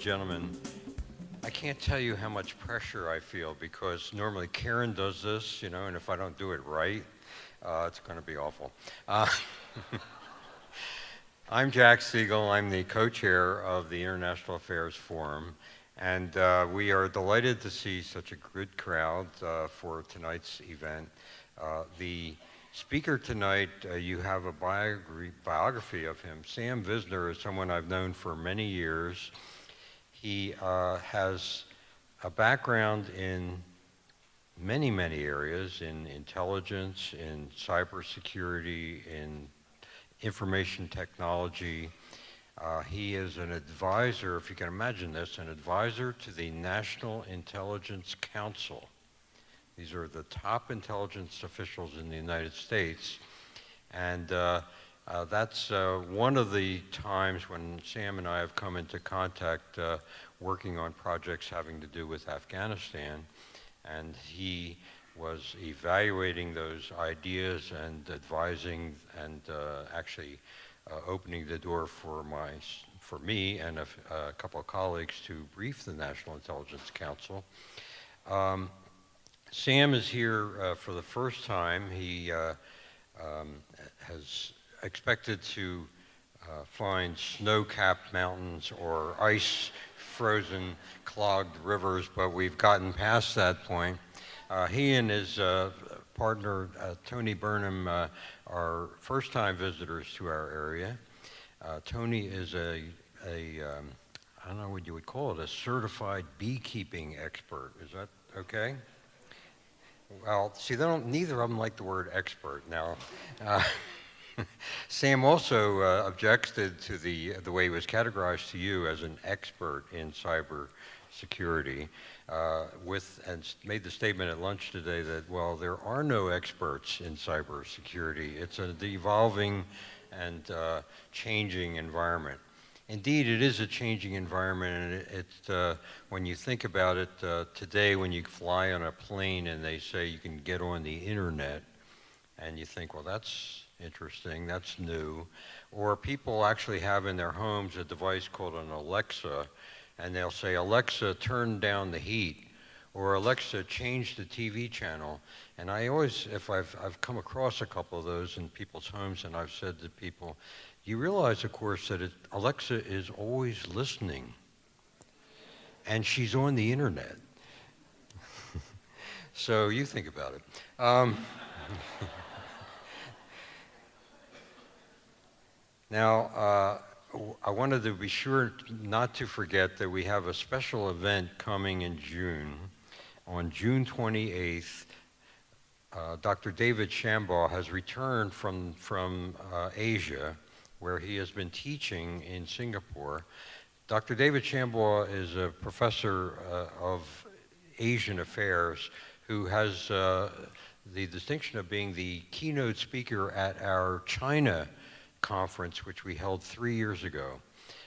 gentlemen, I can't tell you how much pressure I feel because normally Karen does this, and if I don't do it right, it's going to be awful. I'm Jack Siegel. I'm the co-chair of the International Affairs Forum, and we are delighted to see such a good crowd for tonight's event. The speaker tonight, you have a biography of him. Sam Visner is someone I've known for many years. He has a background in many, many areas, in intelligence, in cybersecurity, in information technology. He is an advisor, if you can imagine this, an advisor to the National Intelligence Council. These are the top intelligence officials in the United States. And that's one of the times when Sam and I have come into contact working on projects having to do with Afghanistan. And he was evaluating those ideas and advising and actually opening the door for me and a couple of colleagues to brief the National Intelligence Council. Sam is here for the first time. He has expected to find snow-capped mountains or ice-frozen clogged rivers, but we've gotten past that point. He and his partner, Tony Burnham, are first-time visitors to our area. Tony is I don't know what you would call it, a certified beekeeping expert. Is that okay? Well, see, neither of them like the word expert. Now, Sam also objected to the way he was categorized to you as an expert in cybersecurity, and made the statement at lunch today that, well, there are no experts in cybersecurity. It's an evolving and changing environment. Indeed, it is a changing environment, and when you think about it, today when you fly on a plane and they say you can get on the internet, and you think, well, that's interesting, that's new. Or people actually have in their homes a device called an Alexa, and they'll say, Alexa, turn down the heat, or Alexa, change the TV channel. And I always, if I've come across a couple of those in people's homes, and I've said to people, you realize, of course, that Alexa is always listening, and she's on the internet. So you think about it. Now, I wanted to be sure not to forget that we have a special event coming in June. On June 28th, Dr. David Shambaugh has returned from Asia, where he has been teaching in Singapore. Dr. David Shambaugh is a professor of Asian affairs who has the distinction of being the keynote speaker at our China conference, which we held 3 years ago.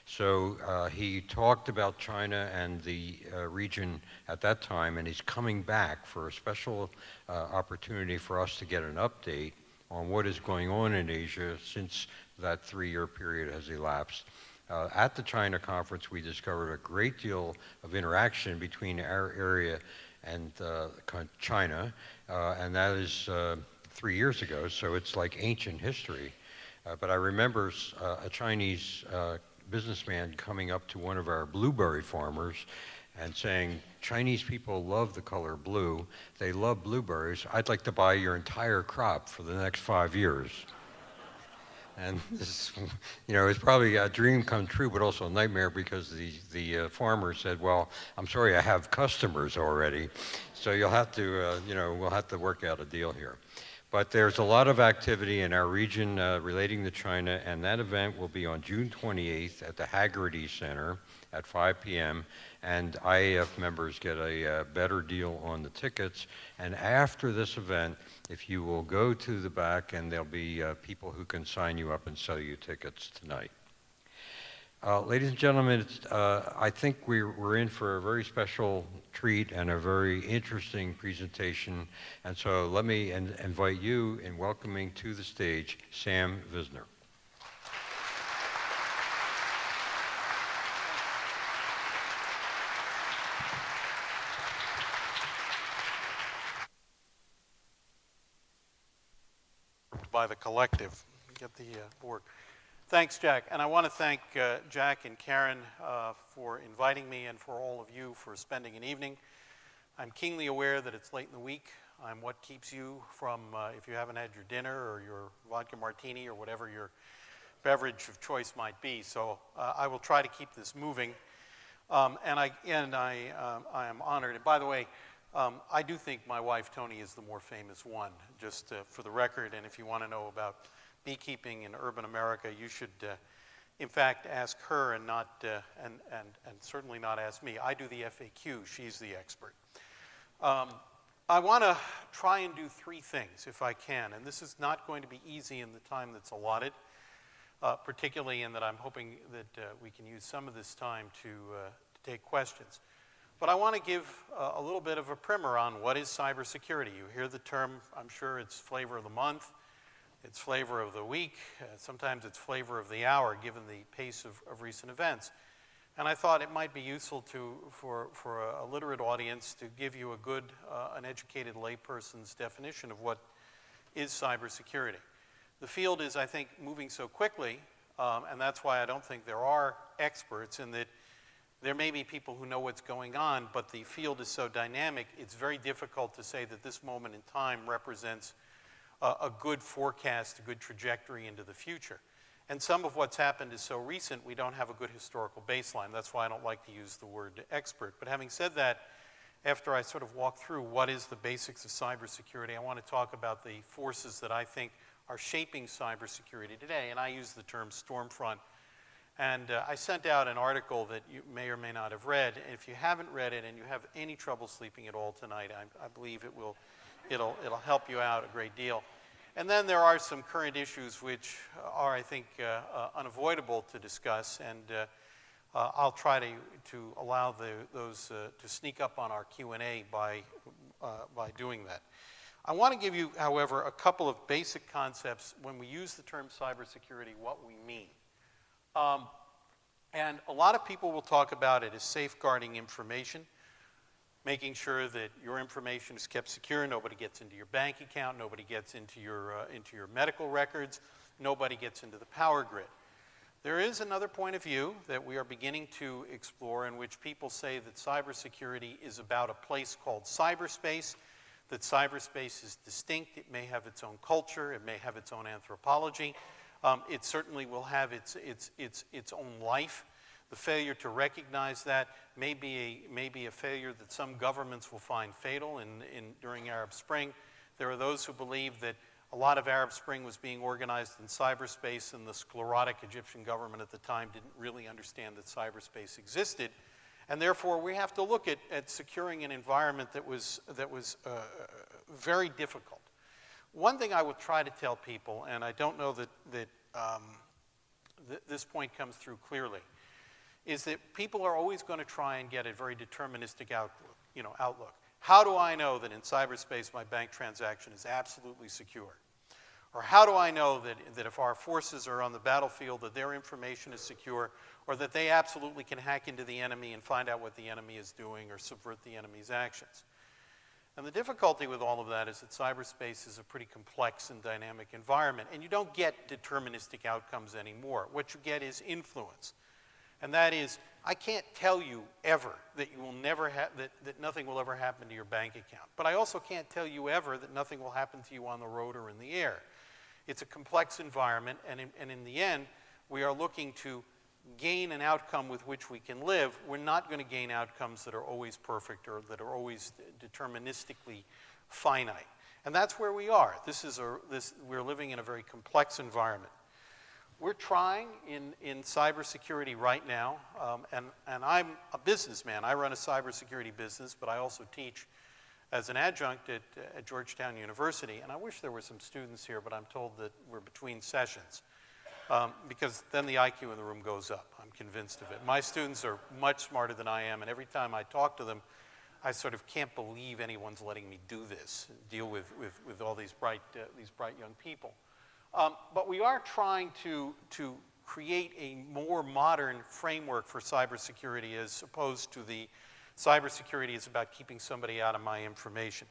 So he talked about China and the region at that time, and he's coming back for a special opportunity for us to get an update on what is going on in Asia since that 3-year period has elapsed. At the China conference, we discovered a great deal of interaction between our area and China, and that is 3 years ago, so it's like ancient history. But I remember a Chinese businessman coming up to one of our blueberry farmers and saying, Chinese people love the color blue, they love blueberries, I'd like to buy your entire crop for the next 5 years. And this, it's probably a dream come true, but also a nightmare because the farmer said, well, I'm sorry, I have customers already, so you'll have to, we'll have to work out a deal here. But there's a lot of activity in our region relating to China, and that event will be on June 28th at the Haggerty Center at 5 p.m. And IAF members get a better deal on the tickets. And after this event, if you will go to the back, and there'll be people who can sign you up and sell you tickets tonight. Ladies and gentlemen, I think we're in for a very special treat and a very interesting presentation. And so let me invite you in welcoming to the stage Sam Visner. by the collective. Get the board. Thanks, Jack. And I want to thank Jack and Karen for inviting me and for all of you for spending an evening. I'm keenly aware that it's late in the week. I'm what keeps you from, if you haven't had your dinner or your vodka martini or whatever your beverage of choice might be. So I will try to keep this moving. And I am honored. And by the way, I do think my wife, Tony, is the more famous one, just for the record. And if you want to know about beekeeping in urban America, you should, in fact, ask her and not, and certainly not ask me. I do the FAQ. She's the expert. I want to try and do three things, if I can. And this is not going to be easy in the time that's allotted, particularly in that I'm hoping that we can use some of this time to take questions. But I want to give a little bit of a primer on what is cybersecurity. You hear the term, I'm sure it's flavor of the month, it's flavor of the week, sometimes it's flavor of the hour, given the pace of recent events. And I thought it might be useful for a literate audience to give you a good, an educated layperson's definition of what is cybersecurity. The field is, I think, moving so quickly, and that's why I don't think there are experts, in that there may be people who know what's going on, but the field is so dynamic, it's very difficult to say that this moment in time represents a good forecast, a good trajectory into the future. And some of what's happened is so recent, we don't have a good historical baseline. That's why I don't like to use the word expert. But having said that, after I sort of walk through what is the basics of cybersecurity, I want to talk about the forces that I think are shaping cybersecurity today. And I use the term Stormfront. And I sent out an article that you may or may not have read. And if you haven't read it and you have any trouble sleeping at all tonight, I believe it'll help you out a great deal. And then there are some current issues which are, I think, unavoidable to discuss. And I'll try to allow those to sneak up on our Q&A by doing that. I want to give you, however, a couple of basic concepts when we use the term cybersecurity, what we mean. And a lot of people will talk about it as safeguarding information, making sure that your information is kept secure, nobody gets into your bank account, nobody gets into your medical records, nobody gets into the power grid. There is another point of view that we are beginning to explore, in which people say that cybersecurity is about a place called cyberspace, that cyberspace is distinct, it may have its own culture, it may have its own anthropology. It certainly will have its own life. The failure to recognize that may be a failure that some governments will find fatal during Arab Spring. There are those who believe that a lot of Arab Spring was being organized in cyberspace, and the sclerotic Egyptian government at the time didn't really understand that cyberspace existed. And therefore, we have to look at securing an environment that was very difficult. One thing I would try to tell people, and I don't know that this point comes through clearly, is that people are always going to try and get a very deterministic outlook. How do I know that in cyberspace my bank transaction is absolutely secure? Or how do I know that if our forces are on the battlefield, that their information is secure, or that they absolutely can hack into the enemy and find out what the enemy is doing or subvert the enemy's actions? And the difficulty with all of that is that cyberspace is a pretty complex and dynamic environment, and you don't get deterministic outcomes anymore. What you get is influence. And that is, I can't tell you ever that you will never that nothing will ever happen to your bank account. But I also can't tell you ever that nothing will happen to you on the road or in the air. It's a complex environment, and in the end, we are looking to gain an outcome with which we can live. We're not going to gain outcomes that are always perfect or that are always deterministically finite. And that's where we are. We're living in a very complex environment. We're trying in cybersecurity right now, and I'm a businessman. I run a cybersecurity business, but I also teach as an adjunct at Georgetown University. And I wish there were some students here, but I'm told that we're between sessions. Because then the IQ in the room goes up. I'm convinced of it. My students are much smarter than I am, and every time I talk to them, I sort of can't believe anyone's letting me do this, deal with all these bright young people. But we are trying to create a more modern framework for cybersecurity, as opposed to the cybersecurity is about keeping somebody out of my information.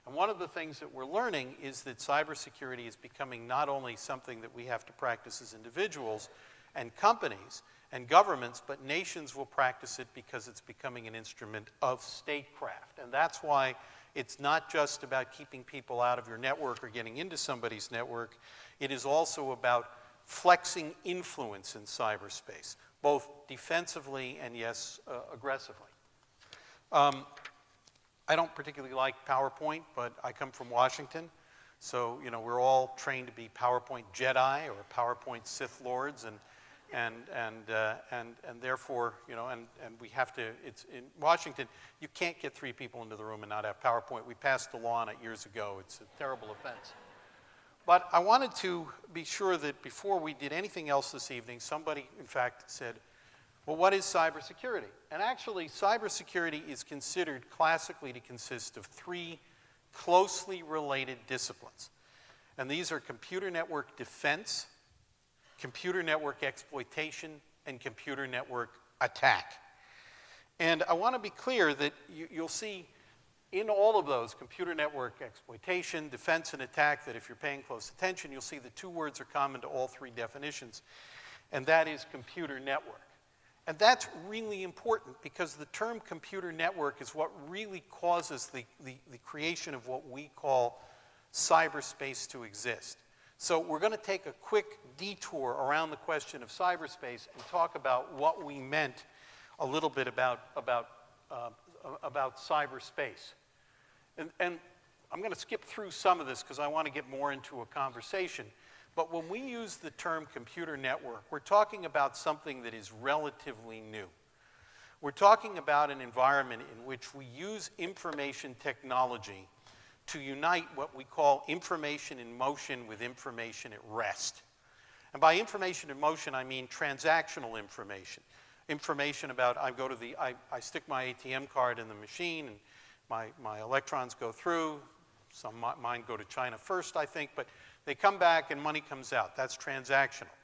And one of the things that we're learning is that cybersecurity is becoming not only something that we have to practice as individuals and companies and governments, but nations will practice it because it's becoming an instrument of statecraft. And that's why it's not just about keeping people out of your network or getting into somebody's network. It is also about flexing influence in cyberspace, both defensively and, yes, aggressively. I don't particularly like PowerPoint, but I come from Washington. So, you know, we're all trained to be PowerPoint Jedi or PowerPoint Sith Lords, and therefore, you know, and we have to, it's in Washington, you can't get 3 people into the room and not have PowerPoint. We passed a law on it years ago. It's a terrible offense. But I wanted to be sure that before we did anything else this evening, somebody, in fact, said, well, what is cybersecurity? And actually, cybersecurity is considered classically to consist of 3 closely related disciplines. And these are computer network defense, computer network exploitation, and computer network attack. And I want to be clear that you'll see in all of those, computer network exploitation, defense, and attack, that if you're paying close attention, you'll see the 2 words are common to all 3 definitions, and that is computer network. And that's really important because the term computer network is what really causes the creation of what we call cyberspace to exist. So we're going to take a quick detour around the question of cyberspace and talk about what we meant a little bit about cyberspace. And I'm going to skip through some of this because I want to get more into a conversation. But when we use the term computer network, we're talking about something that is relatively new. We're talking about an environment in which we use information technology to unite what we call information in motion with information at rest. And by information in motion, I mean transactional information. Information about, I stick my ATM card in the machine, and my electrons go through. Some mine go to China first, I think, but they come back and money comes out. That's transactional.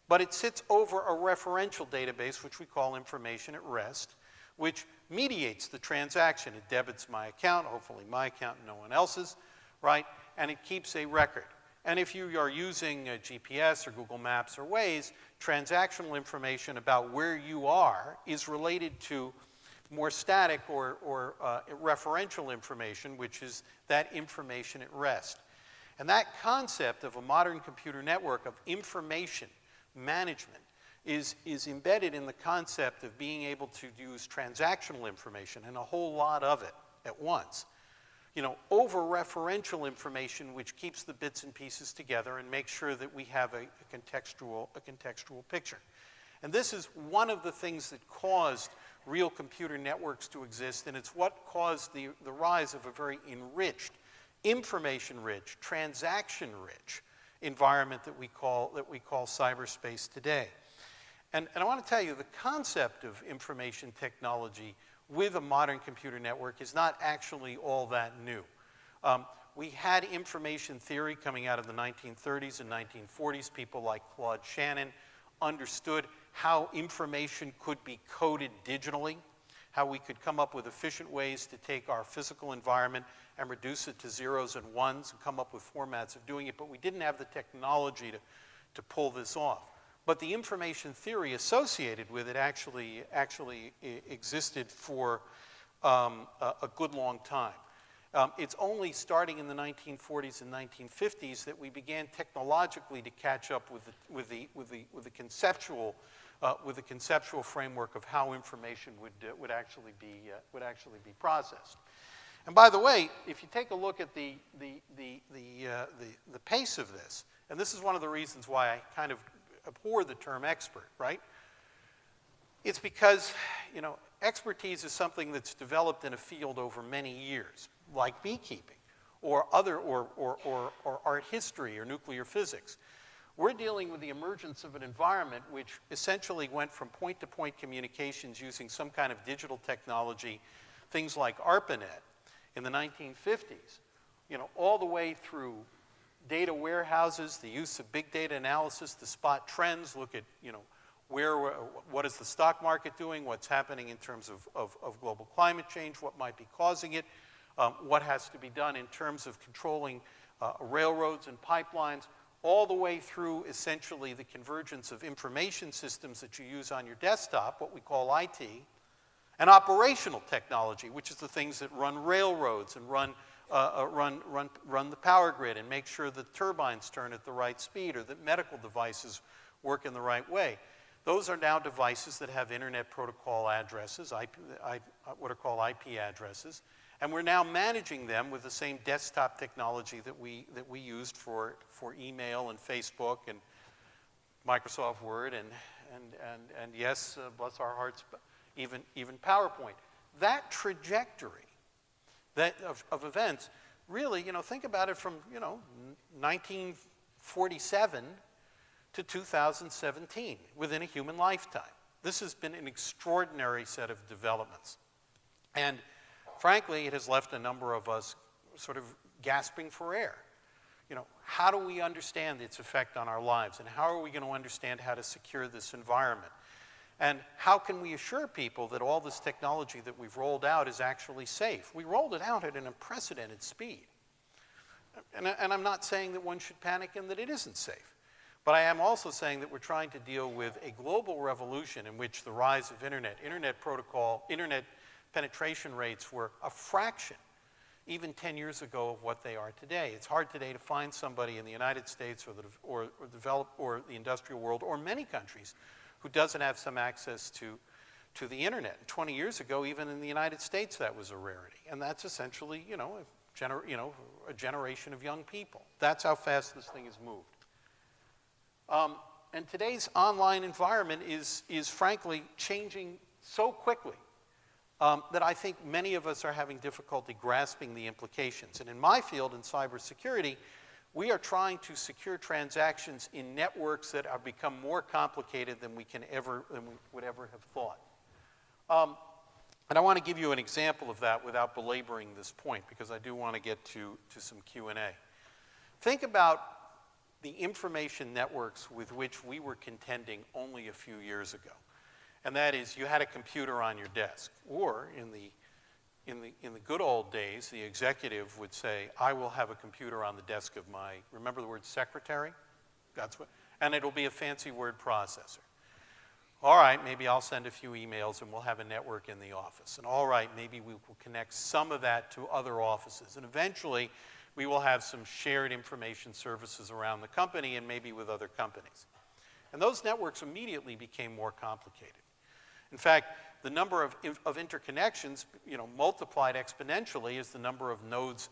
But it sits over a referential database, which we call information at rest, which mediates the transaction. It debits my account, hopefully my account and no one else's, right? And it keeps a record. And if you are using GPS or Google Maps or Waze, transactional information about where you are is related to more static or referential information, which is that information at rest. And that concept of a modern computer network of information management is embedded in the concept of being able to use transactional information and a whole lot of it at once, you know, over referential information, which keeps the bits and pieces together and makes sure that we have a contextual picture. And this is one of the things that caused real computer networks to exist, and it's what caused the rise of a very enriched, information-rich, transaction-rich environment that we call cyberspace today. And I want to tell you, the concept of information technology with a modern computer network is not actually all that new. We had information theory coming out of the 1930s and 1940s. People like Claude Shannon understood how information could be coded digitally, how we could come up with efficient ways to take our physical environment and reduce it to zeros and ones and come up with formats of doing it, but we didn't have the technology to pull this off. But the information theory associated with it actually existed for a good long time. It's only starting in the 1940s and 1950s that we began technologically to catch up with the conceptual framework of how information would actually be processed. And by the way, if you take a look at the pace of this, and this is one of the reasons why I kind of abhor the term expert, right? It's because, you know, expertise is something that's developed in a field over many years, like beekeeping or art history or nuclear physics. We're dealing with the emergence of an environment which essentially went from point-to-point communications using some kind of digital technology, things like ARPANET in the 1950s, you know, all the way through data warehouses, the use of big data analysis to spot trends, look at, you know, what is the stock market doing, what's happening in terms of global climate change, what might be causing it, what has to be done in terms of controlling railroads and pipelines, all the way through essentially the convergence of information systems that you use on your desktop, what we call IT, and operational technology, which is the things that run railroads and run the power grid and make sure that turbines turn at the right speed or that medical devices work in the right way. Those are now devices that have Internet Protocol addresses, what are called IP addresses, and we're now managing them with the same desktop technology that we used for email and Facebook and Microsoft Word and yes, bless our hearts, even PowerPoint. That trajectory of events, really, think about it from 1947 to 2017 within a human lifetime. This has been an extraordinary set of developments. And frankly, it has left a number of us sort of gasping for air. How do we understand its effect on our lives? And how are we going to understand how to secure this environment? And how can we assure people that all this technology that we've rolled out is actually safe? We rolled it out at an unprecedented speed. And I'm not saying that one should panic and that it isn't safe. But I am also saying that we're trying to deal with a global revolution in which the rise of internet protocol, internet penetration rates were a fraction, even 10 years ago, of what they are today. It's hard today to find somebody in the United States or the industrial world or many countries who doesn't have some access to the internet. 20 years ago, even in the United States, that was a rarity. And that's essentially, a generation of young people. That's how fast this thing has moved. And today's online environment is frankly changing so quickly that I think many of us are having difficulty grasping the implications. And in my field, in cybersecurity, we are trying to secure transactions in networks that have become more complicated than we would ever have thought. And I want to give you an example of that without belaboring this point, because I do want to get to some Q&A. Think about the information networks with which we were contending only a few years ago. And that is, you had a computer on your desk, or in the good old days, the executive would say, I will have a computer on the desk of my, remember the word secretary? And it'll be a fancy word processor. All right, maybe I'll send a few emails and we'll have a network in the office. And all right, maybe we will connect some of that to other offices. And eventually, we will have some shared information services around the company and maybe with other companies. And those networks immediately became more complicated. In fact, the number of interconnections, multiplied exponentially as the number of nodes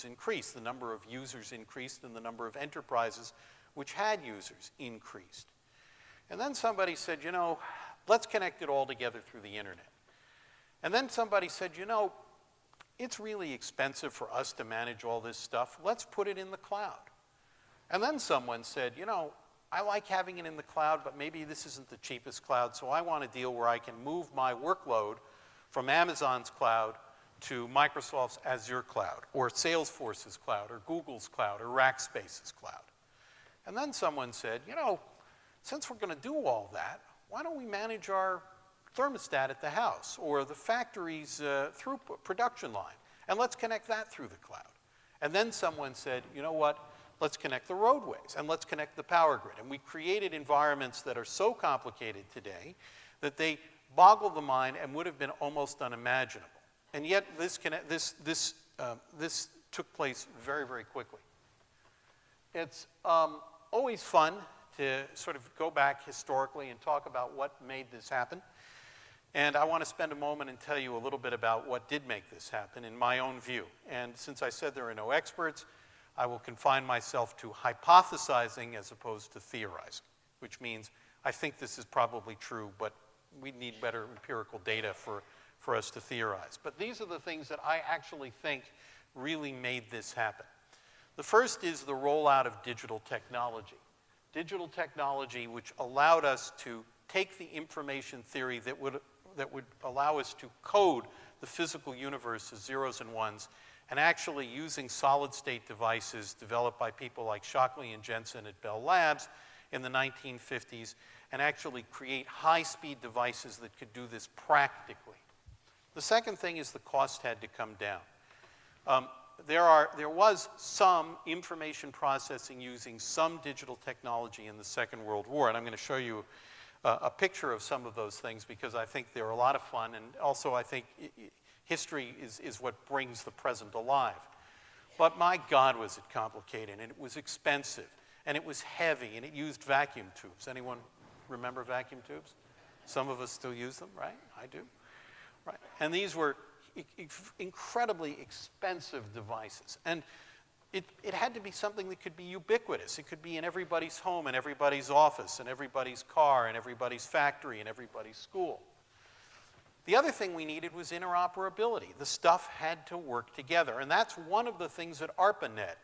increased. The number of users increased and the number of enterprises which had users increased. And then somebody said, let's connect it all together through the internet. And then somebody said, it's really expensive for us to manage all this stuff. Let's put it in the cloud. And then someone said, I like having it in the cloud, but maybe this isn't the cheapest cloud, so I want a deal where I can move my workload from Amazon's cloud to Microsoft's Azure cloud, or Salesforce's cloud, or Google's cloud, or Rackspace's cloud. And then someone said, since we're going to do all that, why don't we manage our thermostat at the house or the factory's throughput production line, and let's connect that through the cloud. And then someone said, let's connect the roadways and let's connect the power grid. And we created environments that are so complicated today that they boggle the mind and would have been almost unimaginable. And yet this took place very, very quickly. It's always fun to sort of go back historically and talk about what made this happen. And I want to spend a moment and tell you a little bit about what did make this happen in my own view. And since I said there are no experts, I will confine myself to hypothesizing as opposed to theorizing, which means I think this is probably true, but we need better empirical data for us to theorize. But these are the things that I actually think really made this happen. The first is the rollout of digital technology. Digital technology which allowed us to take the information theory that would allow us to code the physical universe as zeros and ones, and actually using solid-state devices developed by people like Shockley and Jensen at Bell Labs in the 1950s, and actually create high-speed devices that could do this practically. The second thing is the cost had to come down. There was some information processing using some digital technology in the Second World War, and I'm going to show you a picture of some of those things because I think they're a lot of fun, and also I think history is what brings the present alive. But my God, was it complicated, and it was expensive, and it was heavy, and it used vacuum tubes. Anyone remember vacuum tubes? Some of us still use them, right? I do. Right. And these were incredibly expensive devices. And it had to be something that could be ubiquitous. It could be in everybody's home, in everybody's office, in everybody's car, in everybody's factory, in everybody's school. The other thing we needed was interoperability. The stuff had to work together. And that's one of the things that ARPANET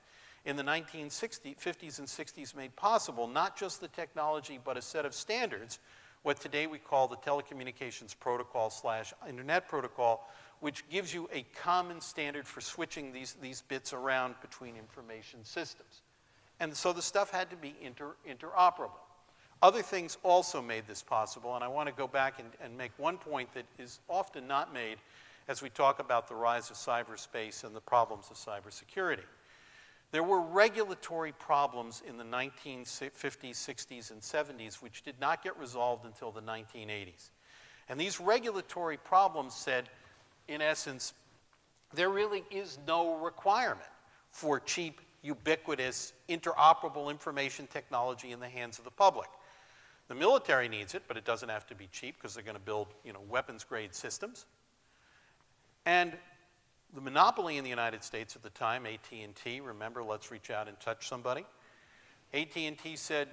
in the 1950s and 60s made possible, not just the technology, but a set of standards, what today we call the telecommunications protocol / internet protocol, which gives you a common standard for switching these bits around between information systems. And so the stuff had to be interoperable. Other things also made this possible, and I want to go back and make one point that is often not made as we talk about the rise of cyberspace and the problems of cybersecurity. There were regulatory problems in the 1950s, 60s, and 70s which did not get resolved until the 1980s. And these regulatory problems said, in essence, there really is no requirement for cheap, ubiquitous, interoperable information technology in the hands of the public. The military needs it, but it doesn't have to be cheap because they're going to build, weapons-grade systems. And the monopoly in the United States at the time, AT&T, remember, let's reach out and touch somebody. AT&T said,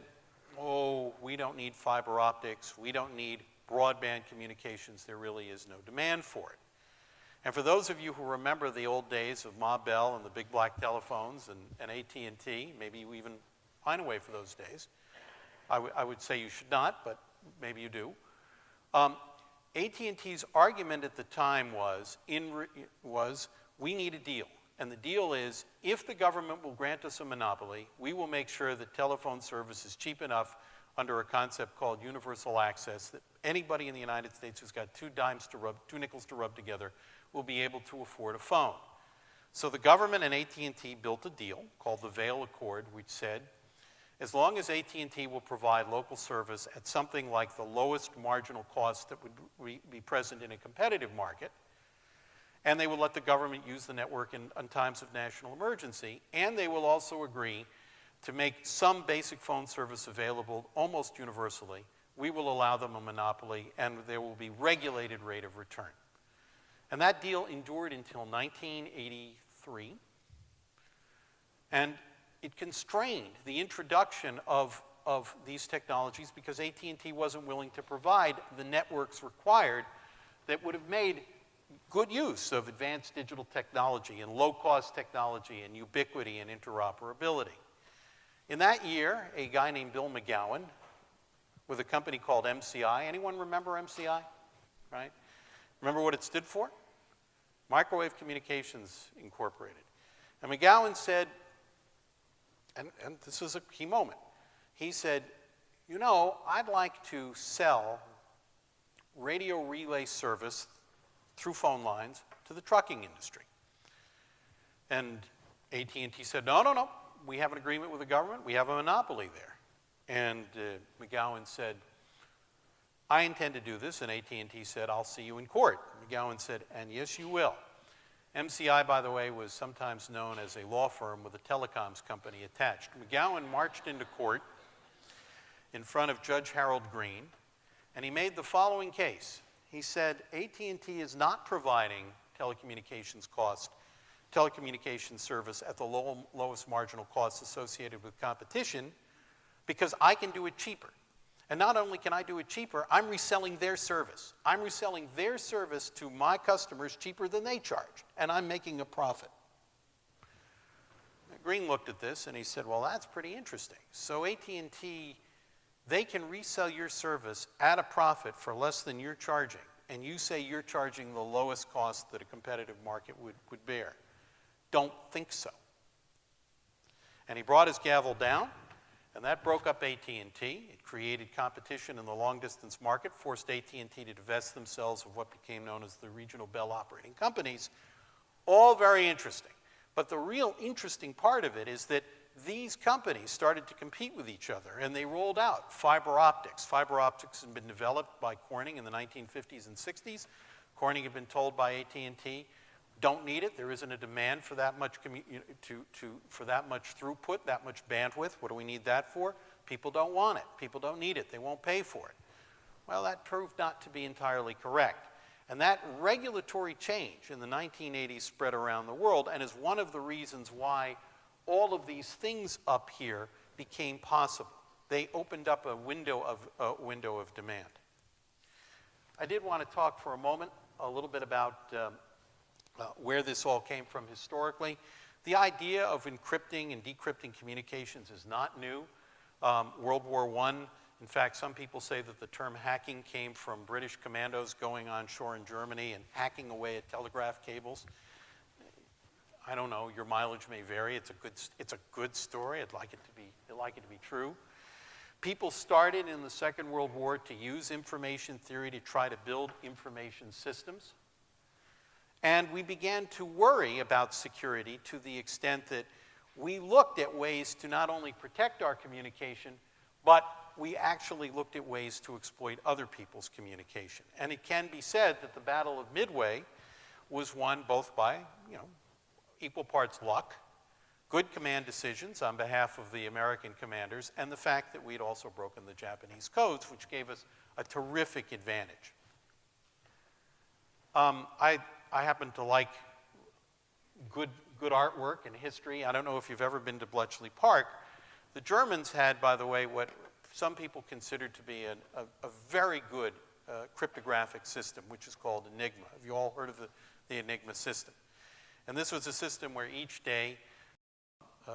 oh, we don't need fiber optics. We don't need broadband communications. There really is no demand for it. And for those of you who remember the old days of Ma Bell and the big black telephones and AT&T, maybe you even pine away for those days. I would say you should not, but maybe you do. AT&T's argument at the time was we need a deal. And the deal is, if the government will grant us a monopoly, we will make sure that telephone service is cheap enough under a concept called universal access that anybody in the United States who's got two nickels to rub together will be able to afford a phone. So the government and AT&T built a deal called the Vail Accord, which said, as long as AT&T will provide local service at something like the lowest marginal cost that would be present in a competitive market, and they will let the government use the network in times of national emergency, and they will also agree to make some basic phone service available almost universally, we will allow them a monopoly, and there will be regulated rate of return. And that deal endured until 1983, and it constrained the introduction of these technologies because AT&T wasn't willing to provide the networks required that would have made good use of advanced digital technology and low-cost technology and ubiquity and interoperability. In that year, a guy named Bill McGowan with a company called MCI. Anyone remember MCI? Right? Remember what it stood for? Microwave Communications Incorporated. And McGowan said, and this is a key moment, he said, I'd like to sell radio relay service through phone lines to the trucking industry. And AT&T said, no, we have an agreement with the government. We have a monopoly there. And McGowan said, I intend to do this. And AT&T said, I'll see you in court. McGowan said, and yes, you will. MCI, by the way, was sometimes known as a law firm with a telecoms company attached. McGowan marched into court in front of Judge Harold Green, and he made the following case. He said, AT&T is not providing telecommunications service at the lowest marginal cost associated with competition because I can do it cheaper. And not only can I do it cheaper, I'm reselling their service. I'm reselling their service to my customers cheaper than they charge, and I'm making a profit. Green looked at this and he said, well, that's pretty interesting. So AT&T, they can resell your service at a profit for less than you're charging, and you say you're charging the lowest cost that a competitive market would bear. Don't think so. And he brought his gavel down, and that broke up AT&T. It created competition in the long-distance market, forced AT&T to divest themselves of what became known as the regional Bell operating companies. All very interesting. But the real interesting part of it is that these companies started to compete with each other, and they rolled out fiber optics. Fiber optics had been developed by Corning in the 1950s and 60s. Corning had been told by AT&T, don't need it. There isn't a demand for that much for that much throughput, that much bandwidth. What do we need that for? People don't want it. People don't need it. They won't pay for it. Well, that proved not to be entirely correct. And that regulatory change in the 1980s spread around the world and is one of the reasons why all of these things up here became possible. They opened up a window of demand. I did want to talk for a moment a little bit about where this all came from historically. The idea of encrypting and decrypting communications is not new. World War I, in fact, some people say that the term hacking came from British commandos going on shore in Germany and hacking away at telegraph cables. I don't know, your mileage may vary. It's a good story. I'd like it to be true. People started in the Second World War to use information theory to try to build information systems. And we began to worry about security to the extent that we looked at ways to not only protect our communication, but we actually looked at ways to exploit other people's communication. And it can be said that the Battle of Midway was won both by, equal parts luck, good command decisions on behalf of the American commanders, and the fact that we'd also broken the Japanese codes, which gave us a terrific advantage. I happen to like good artwork and history. I don't know if you've ever been to Bletchley Park. The Germans had, by the way, what some people considered to be a very good cryptographic system, which is called Enigma. Have you all heard of the Enigma system? And this was a system where each day,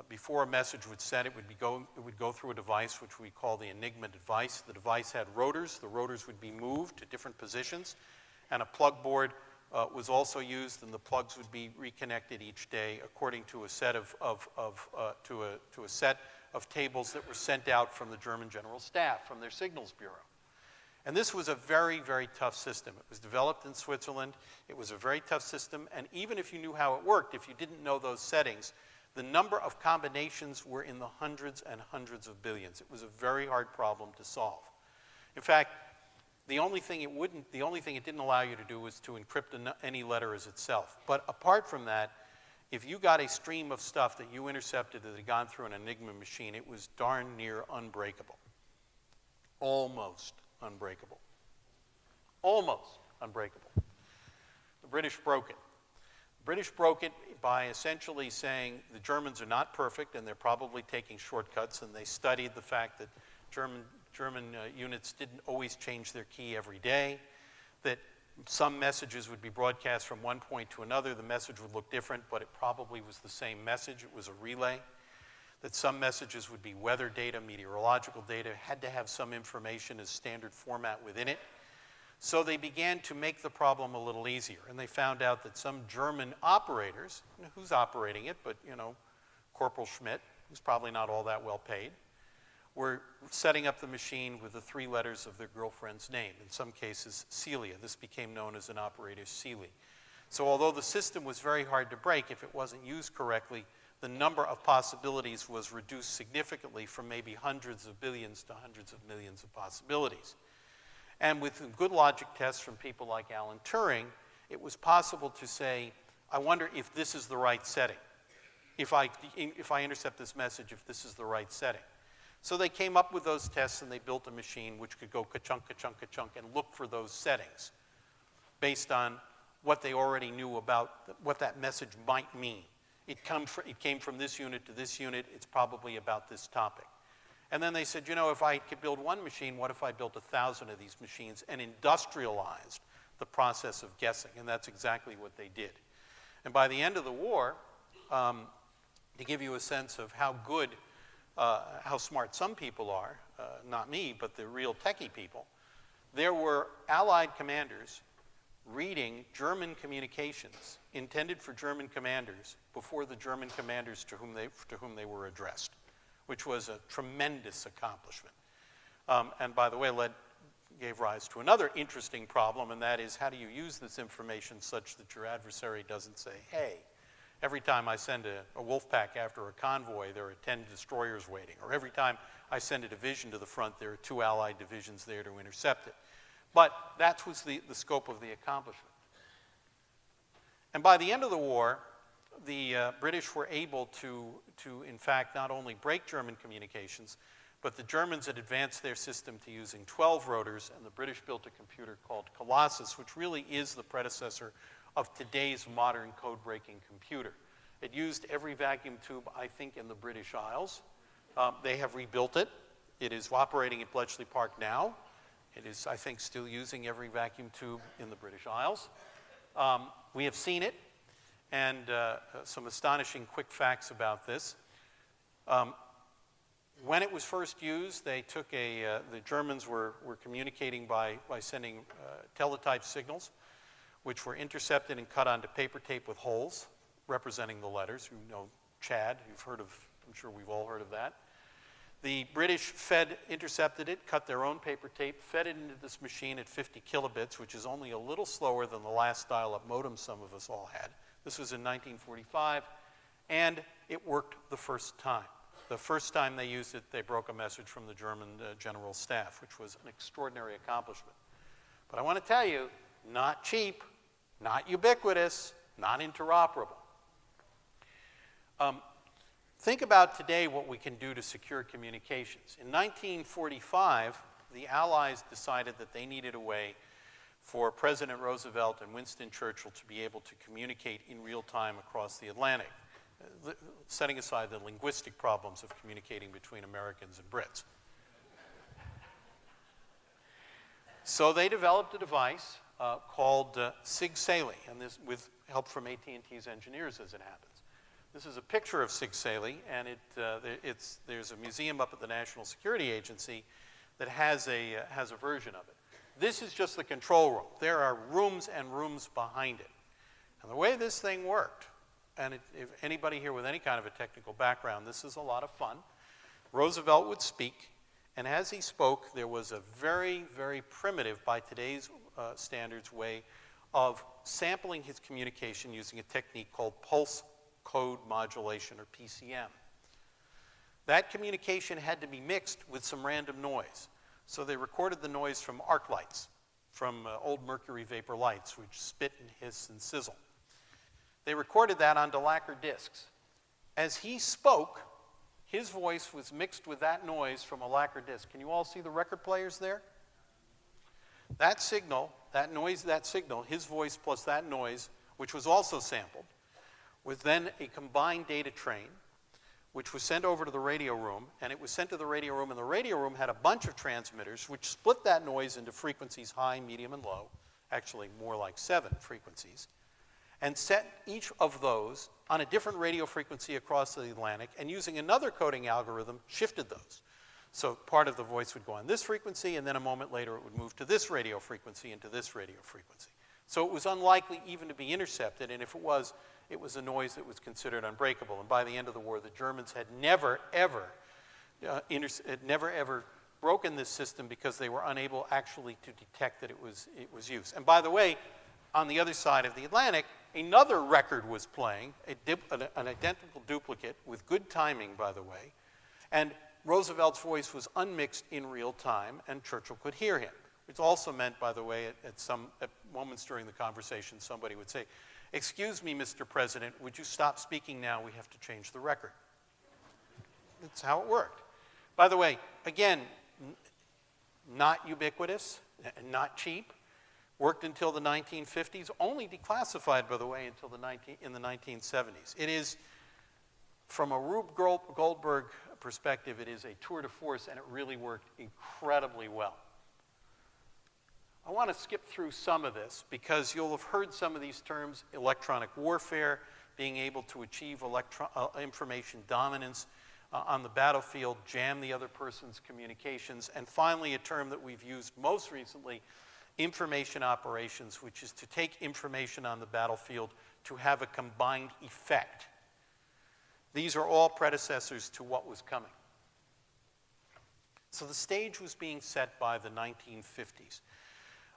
before a message would send, it would go through a device which we call the Enigma device. The device had rotors. The rotors would be moved to different positions, and a plug board was also used, and the plugs would be reconnected each day according to a set to a set of tables that were sent out from the German General Staff, from their signals bureau. And this was a very, very tough system. It was developed in Switzerland. It was a very tough system, and even if you knew how it worked, if you didn't know those settings, the number of combinations were in the hundreds and hundreds of billions. It was a very hard problem to solve. In fact, the only thing it didn't allow you to do was to encrypt any letter as itself. But apart from that, if you got a stream of stuff that you intercepted that had gone through an Enigma machine, it was darn near unbreakable. Almost unbreakable. Almost unbreakable. The British broke it. The British broke it by essentially saying the Germans are not perfect and they're probably taking shortcuts, and they studied the fact that German units didn't always change their key every day, that some messages would be broadcast from one point to another. The message would look different, but it probably was the same message. It was a relay. That some messages would be weather data, meteorological data, had to have some information as standard format within it. So they began to make the problem a little easier, and they found out that some German operators, who's operating it, but Corporal Schmidt, who's probably not all that well paid, were setting up the machine with the 3 letters of their girlfriend's name, in some cases Celia. This became known as an operator's Celie. So although the system was very hard to break, if it wasn't used correctly, the number of possibilities was reduced significantly from maybe hundreds of billions to hundreds of millions of possibilities. And with good logic tests from people like Alan Turing, it was possible to say, I wonder if this is the right setting. If I intercept this message, if this is the right setting. So they came up with those tests, and they built a machine which could go ka-chunk, ka-chunk, ka-chunk, and look for those settings based on what they already knew about what that message might mean. It came from this unit to this unit. It's probably about this topic. And then they said, if I could build one machine, what if I built 1,000 of these machines and industrialized the process of guessing? And that's exactly what they did. And by the end of the war, to give you a sense of how smart some people are, not me, but the real techie people, there were Allied commanders reading German communications intended for German commanders before the German commanders to whom they were addressed, which was a tremendous accomplishment. And by the way, gave rise to another interesting problem, and that is, how do you use this information such that your adversary doesn't say, hey, Every time I send a wolf pack after a convoy, there are 10 destroyers waiting. Or every time I send a division to the front, there are 2 Allied divisions there to intercept it. But that was the scope of the accomplishment. And by the end of the war, the British were able to, in fact, not only break German communications, but the Germans had advanced their system to using 12 rotors, and the British built a computer called Colossus, which really is the predecessor of today's modern code-breaking computer. It used every vacuum tube, I think, in the British Isles. They have rebuilt it. It is operating at Bletchley Park now. It is, I think, still using every vacuum tube in the British Isles. We have seen it, and some astonishing quick facts about this. When it was first used, they took the Germans were communicating by sending teletype signals, which were intercepted and cut onto paper tape with holes representing the letters. You know Chad, you've heard of, I'm sure we've all heard of that. The British intercepted it, cut their own paper tape, fed it into this machine at 50 kilobits, which is only a little slower than the last dial-up modem some of us all had. This was in 1945, and it worked the first time. The first time they used it, they broke a message from the German General Staff, which was an extraordinary accomplishment. But I want to tell you, not cheap, not ubiquitous, not interoperable. Think about today what we can do to secure communications. In 1945, the Allies decided that they needed a way for President Roosevelt and Winston Churchill to be able to communicate in real time across the Atlantic, setting aside the linguistic problems of communicating between Americans and Brits. So they developed a device called SIG-SAILI, and this with help from AT&T's engineers, as it happens. This is a picture of SIG-SAILI, and there's a museum up at the National Security Agency that has a version of it. This is just the control room. There are rooms and rooms behind it. And the way this thing worked, and if anybody here with any kind of a technical background, this is a lot of fun. Roosevelt would speak, and as he spoke, there was a very, very primitive, by today's standards, way of sampling his communication using a technique called pulse code modulation, or PCM. That communication had to be mixed with some random noise. So they recorded the noise from arc lights, from old mercury vapor lights, which spit and hiss and sizzle. They recorded that onto lacquer discs. As he spoke, his voice was mixed with that noise from a lacquer disc. Can you all see the record players there? That signal, that noise, that signal, his voice plus that noise, which was also sampled, was then a combined data train, which was sent over to the radio room, and it was sent to the radio room, and the radio room had a bunch of transmitters which split that noise into frequencies high, medium, and low, actually more like 7 frequencies, and set each of those on a different radio frequency across the Atlantic, and using another coding algorithm, shifted those. So part of the voice would go on this frequency, and then a moment later it would move to this radio frequency and to this radio frequency. So it was unlikely even to be intercepted, and if it was a noise that was considered unbreakable. And by the end of the war, the Germans had never, ever broken this system because they were unable actually to detect that it was used. And by the way, on the other side of the Atlantic, another record was playing, an identical duplicate with good timing, by the way, and Roosevelt's voice was unmixed in real time, and Churchill could hear him. Which also meant, by the way, at moments during the conversation, somebody would say, "Excuse me, Mr. President, would you stop speaking now? We have to change the record." That's how it worked. By the way, again, not ubiquitous, not cheap, worked until the 1950s, only declassified, by the way, until in the 1970s. It is, from a Rube Goldberg perspective, it is a tour de force, and it really worked incredibly well. I want to skip through some of this because you'll have heard some of these terms: electronic warfare, being able to achieve information dominance on the battlefield, jam the other person's communications, and finally a term that we've used most recently, information operations, which is to take information on the battlefield to have a combined effect. These are all predecessors to what was coming. So the stage was being set by the 1950s.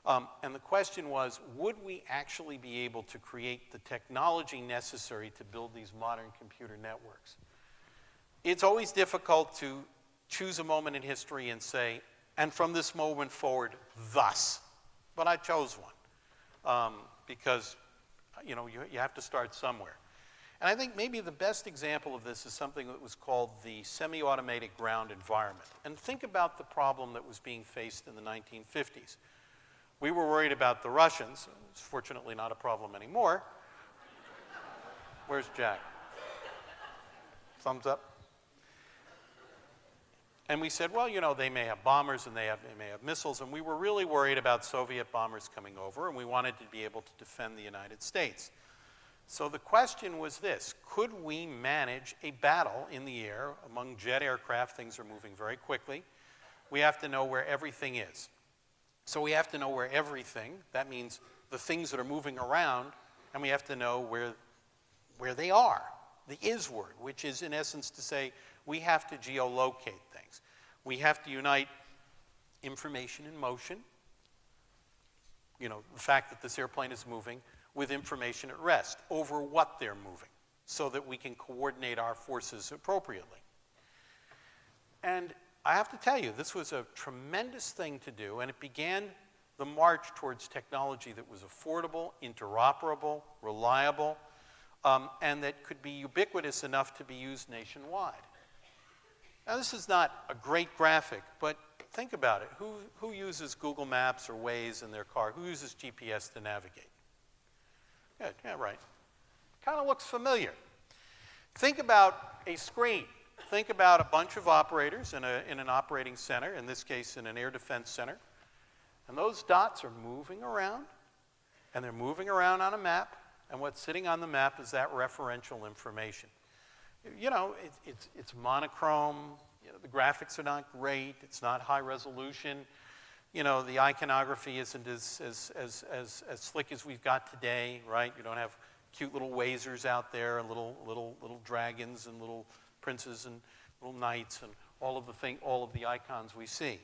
And the question was, would we actually be able to create the technology necessary to build these modern computer networks? It's always difficult to choose a moment in history and say, and from this moment forward, thus. But I chose one because, you know, you have to start somewhere. And I think maybe the best example of this is something that was called the semi-automated ground environment. And think about the problem that was being faced in the 1950s. We were worried about the Russians. It's fortunately not a problem anymore. Where's Jack? Thumbs up. And we said, well, you know, they may have bombers and they may have missiles, and we were really worried about Soviet bombers coming over, and we wanted to be able to defend the United States. So the question was this: could we manage a battle in the air among jet aircraft? Things are moving very quickly. We have to know where everything is. So we have to know where everything, that means the things that are moving around, and we have to know where they are, the is word, which is in essence to say we have to geolocate things. We have to unite information in motion, you know, the fact that this airplane is moving, with information at rest over what they're moving, so that we can coordinate our forces appropriately. And I have to tell you, this was a tremendous thing to do, and it began the march towards technology that was affordable, interoperable, reliable, and that could be ubiquitous enough to be used nationwide. Now, this is not a great graphic, but think about it. Who uses Google Maps or Waze in their car? Who uses GPS to navigate? Good, yeah, right. Kind of looks familiar. Think about a screen. Think about a bunch of operators in an operating center, in this case in an air defense center. And those dots are moving around, and they're moving around on a map, and what's sitting on the map is that referential information. You know, it's monochrome, you know, the graphics are not great, it's not high resolution. You know, the iconography isn't as slick as we've got today, right? You don't have cute little wazers out there and little dragons and little princes and little knights and all of the icons we see.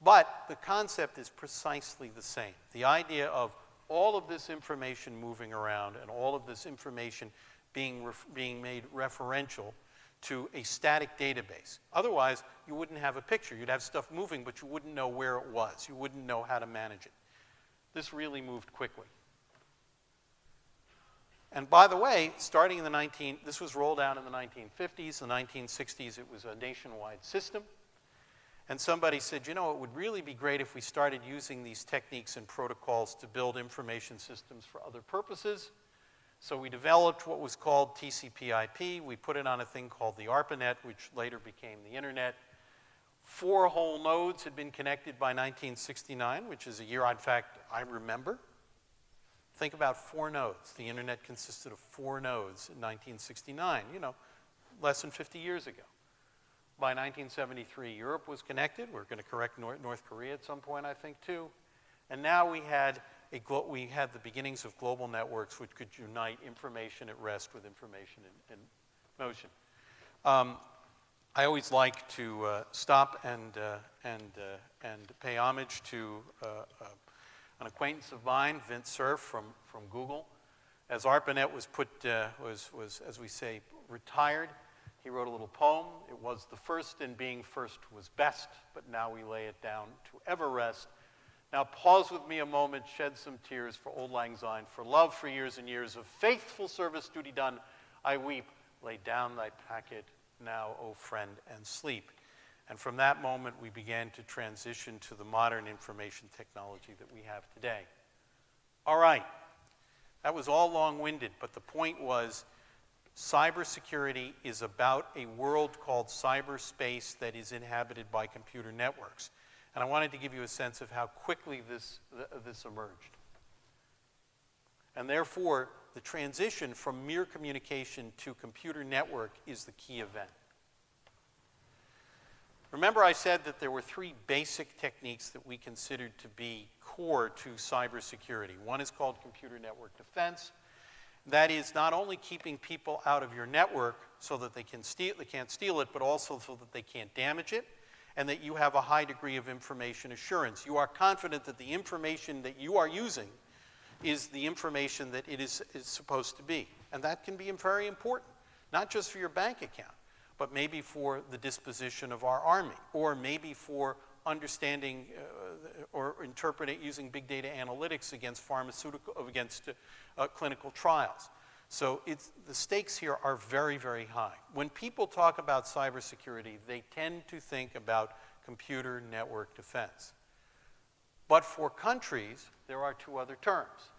But the concept is precisely the same. The idea of all of this information moving around and all of this information being made referential to a static database. Otherwise, you wouldn't have a picture. You'd have stuff moving, but you wouldn't know where it was. You wouldn't know how to manage it. This really moved quickly. And by the way, starting in this was rolled out in the 1950s. The 1960s, it was a nationwide system. And somebody said, you know, it would really be great if we started using these techniques and protocols to build information systems for other purposes. So we developed what was called TCP/IP. We put it on a thing called the ARPANET, which later became the Internet. 4 whole nodes had been connected by 1969, which is a year, in fact, I remember. Think about 4 nodes. The Internet consisted of 4 nodes in 1969, you know, less than 50 years ago. By 1973, Europe was connected. We're going to correct North Korea at some point, I think, too. And now we had the beginnings of global networks which could unite information at rest with information in motion. I always like to stop and pay homage to an acquaintance of mine, Vint Cerf from Google. As ARPANET was was, as we say, retired, he wrote a little poem. It was the first, and being first was best, but now we lay it down to ever rest. Now pause with me a moment, shed some tears for old lang syne, for love for years and years of faithful service duty done, I weep, lay down thy packet now, O friend, and sleep. And from that moment, we began to transition to the modern information technology that we have today. All right, that was all long-winded, but the point was, cybersecurity is about a world called cyberspace that is inhabited by computer networks. And I wanted to give you a sense of how quickly this emerged. And therefore, the transition from mere communication to computer network is the key event. Remember I said that there were 3 basic techniques that we considered to be core to cybersecurity. One is called computer network defense. That is not only keeping people out of your network so that they can't steal it, but also so that they can't damage it. and that you have a high degree of information assurance. You are confident that the information that you are using is the information that it is supposed to be. And that can be very important, not just for your bank account, but maybe for the disposition of our army, or maybe for understanding or interpreting using big data analytics against clinical trials. So the stakes here are very, very high. When people talk about cybersecurity, they tend to think about computer network defense. But for countries, there are two other terms.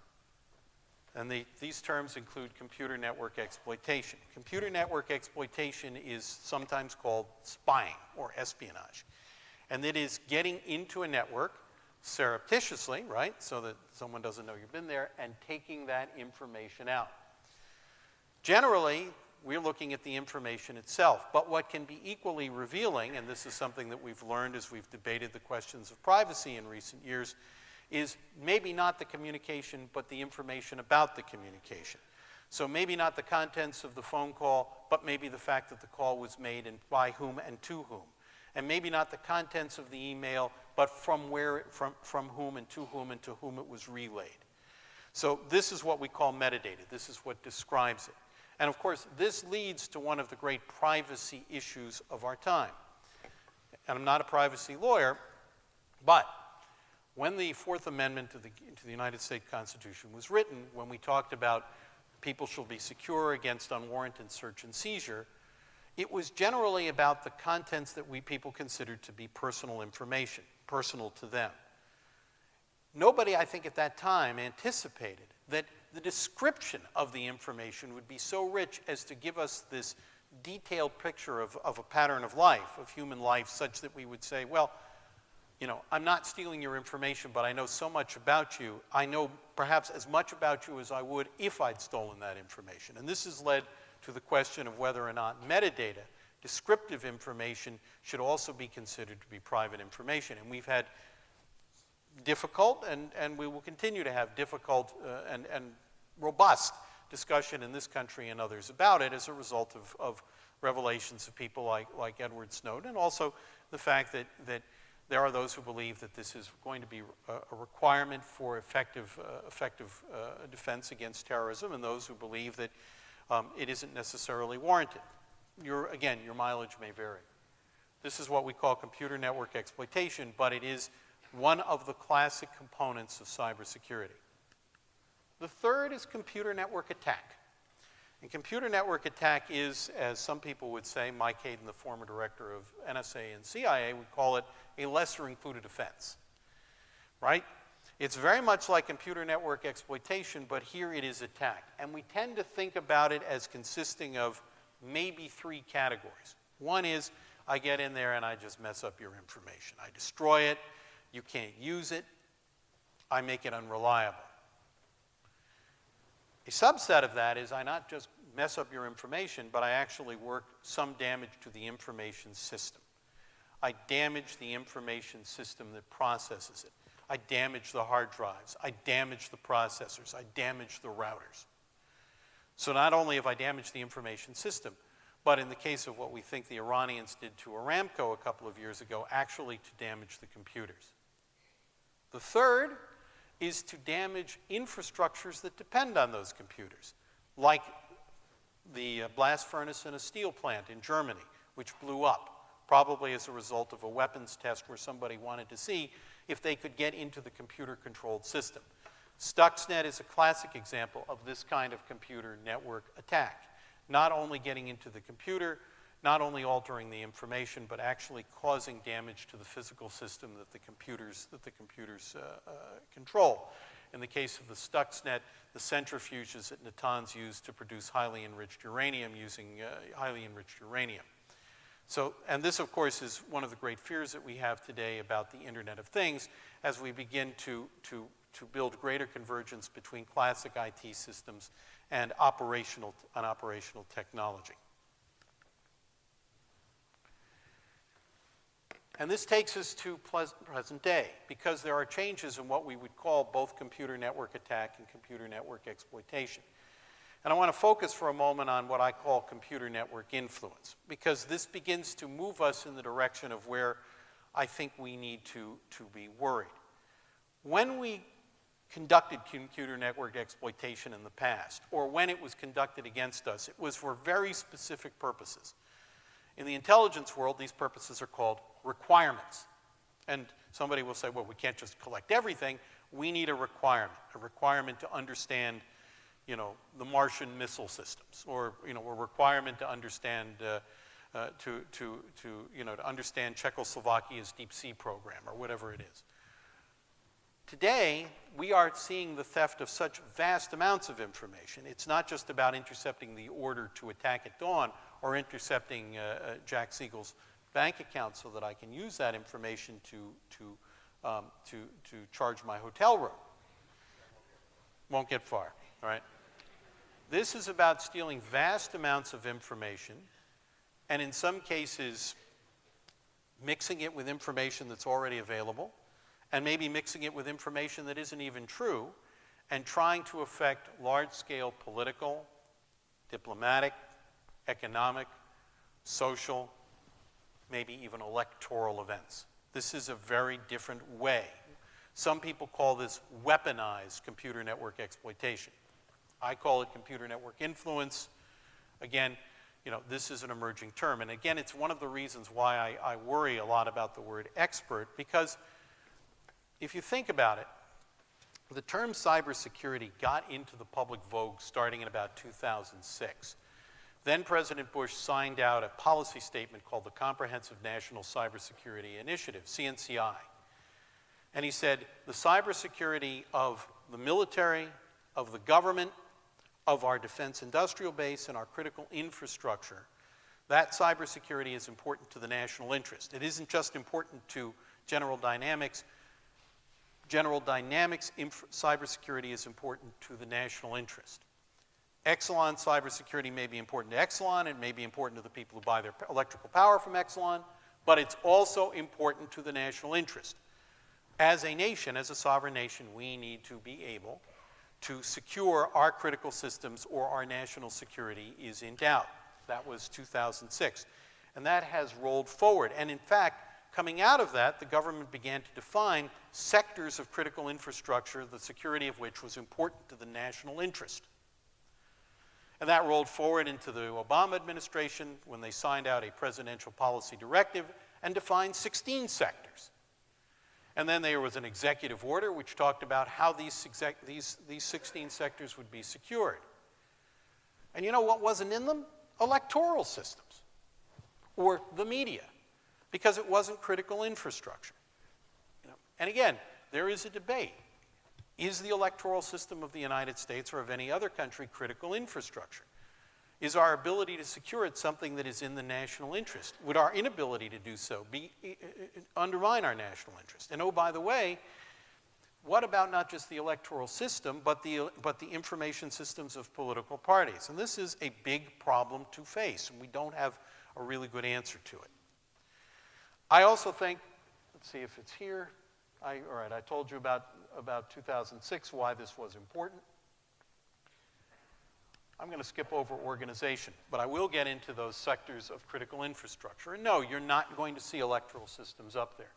And these terms include computer network exploitation. Computer network exploitation is sometimes called spying or espionage. And it is getting into a network surreptitiously, right, so that someone doesn't know you've been there, and taking that information out. Generally, we're looking at the information itself. But what can be equally revealing, and this is something that we've learned as we've debated the questions of privacy in recent years, is maybe not the communication, but the information about the communication. So maybe not the contents of the phone call, but maybe the fact that the call was made and by whom and to whom. And maybe not the contents of the email, but from whom and to whom it was relayed. So this is what we call metadata. This is what describes it. And of course, this leads to one of the great privacy issues of our time. And I'm not a privacy lawyer, but when the Fourth Amendment to the United States Constitution was written, when we talked about people shall be secure against unwarranted search and seizure, it was generally about the contents that people considered to be personal information, personal to them. Nobody, I think, at that time anticipated that the description of the information would be so rich as to give us this detailed picture of a pattern of life, of human life, such that we would say, well, you know, I'm not stealing your information, but I know so much about you. I know perhaps as much about you as I would if I'd stolen that information. And this has led to the question of whether or not metadata, descriptive information, should also be considered to be private information. And we've had difficult, and we will continue to have difficult and robust discussion in this country and others about it as a result of revelations of people like Edward Snowden, and also the fact that there are those who believe that this is going to be a requirement for effective defense against terrorism, and those who believe that it isn't necessarily warranted. Again, your mileage may vary. This is what we call computer network exploitation, but it is one of the classic components of cybersecurity. The third is computer network attack. And computer network attack is, as some people would say, Mike Hayden, the former director of NSA and CIA, would call it a lesser included offense, right? It's very much like computer network exploitation, but here it is attack. And we tend to think about it as consisting of maybe three categories. One is, I get in there and I just mess up your information. I destroy it, you can't use it, I make it unreliable. A subset of that is I not just mess up your information, but I actually work some damage to the information system. I damage the information system that processes it. I damage the hard drives. I damage the processors. I damage the routers. So not only have I damaged the information system, but in the case of what we think the Iranians did to Aramco a couple of years ago, actually to damage the computers. The third is to damage infrastructures that depend on those computers, like the blast furnace in a steel plant in Germany, which blew up, probably as a result of a weapons test where somebody wanted to see if they could get into the computer-controlled system. Stuxnet is a classic example of this kind of computer network attack, not only getting into the computer, not only altering the information, but actually causing damage to the physical system that the computers control. In the case of the Stuxnet, the centrifuges that Natanz used to produce highly enriched uranium using highly enriched uranium. So, and this, of course, is one of the great fears that we have today about the Internet of Things as we begin to build greater convergence between classic IT systems and operational technology. And this takes us to present day, because there are changes in what we would call both computer network attack and computer network exploitation. And I want to focus for a moment on what I call computer network influence, because this begins to move us in the direction of where I think we need to be worried. When we conducted computer network exploitation in the past, or when it was conducted against us, it was for very specific purposes. In the intelligence world, these purposes are called requirements. And somebody will say, well, we can't just collect everything. We need a requirement to understand, the Martian missile systems, or, a requirement to understand, to understand Czechoslovakia's deep sea program, or whatever it is. Today, we are seeing the theft of such vast amounts of information. It's not just about intercepting the order to attack at dawn, or intercepting Jack Siegel's bank account so that I can use that information to charge my hotel room. Won't get far, all right? This is about stealing vast amounts of information, and in some cases, mixing it with information that's already available, and maybe mixing it with information that isn't even true, and trying to affect large-scale political, diplomatic, economic, social, maybe even electoral events. This is a very different way. Some people call this weaponized computer network exploitation. I call it computer network influence. Again, this is an emerging term. And again, it's one of the reasons why I worry a lot about the word expert, because if you think about it, the term cybersecurity got into the public vogue starting in about 2006. Then President Bush signed out a policy statement called the Comprehensive National Cybersecurity Initiative, CNCI. And he said, the cybersecurity of the military, of the government, of our defense industrial base, and our critical infrastructure, that cybersecurity is important to the national interest. It isn't just important to General Dynamics. General Dynamics cybersecurity is important to the national interest. Exelon cybersecurity may be important to Exelon, it may be important to the people who buy their electrical power from Exelon, but it's also important to the national interest. As a nation, as a sovereign nation, we need to be able to secure our critical systems, or our national security is in doubt. That was 2006. And that has rolled forward. And in fact, coming out of that, the government began to define sectors of critical infrastructure, the security of which was important to the national interest. And that rolled forward into the Obama administration when they signed out a presidential policy directive and defined 16 sectors. And then there was an executive order which talked about how these 16 sectors would be secured. And you know what wasn't in them? Electoral systems or the media, because it wasn't critical infrastructure. And again, there is a debate. Is the electoral system of the United States or of any other country critical infrastructure? Is our ability to secure it something that is in the national interest? Would our inability to do so undermine our national interest? And oh, by the way, what about not just the electoral system, but the information systems of political parties? And this is a big problem to face, and we don't have a really good answer to it. I also think, let's see if it's here. All right, I told you about 2006, why this was important. I'm going to skip over organization, but I will get into those sectors of critical infrastructure. And no, you're not going to see electoral systems up there.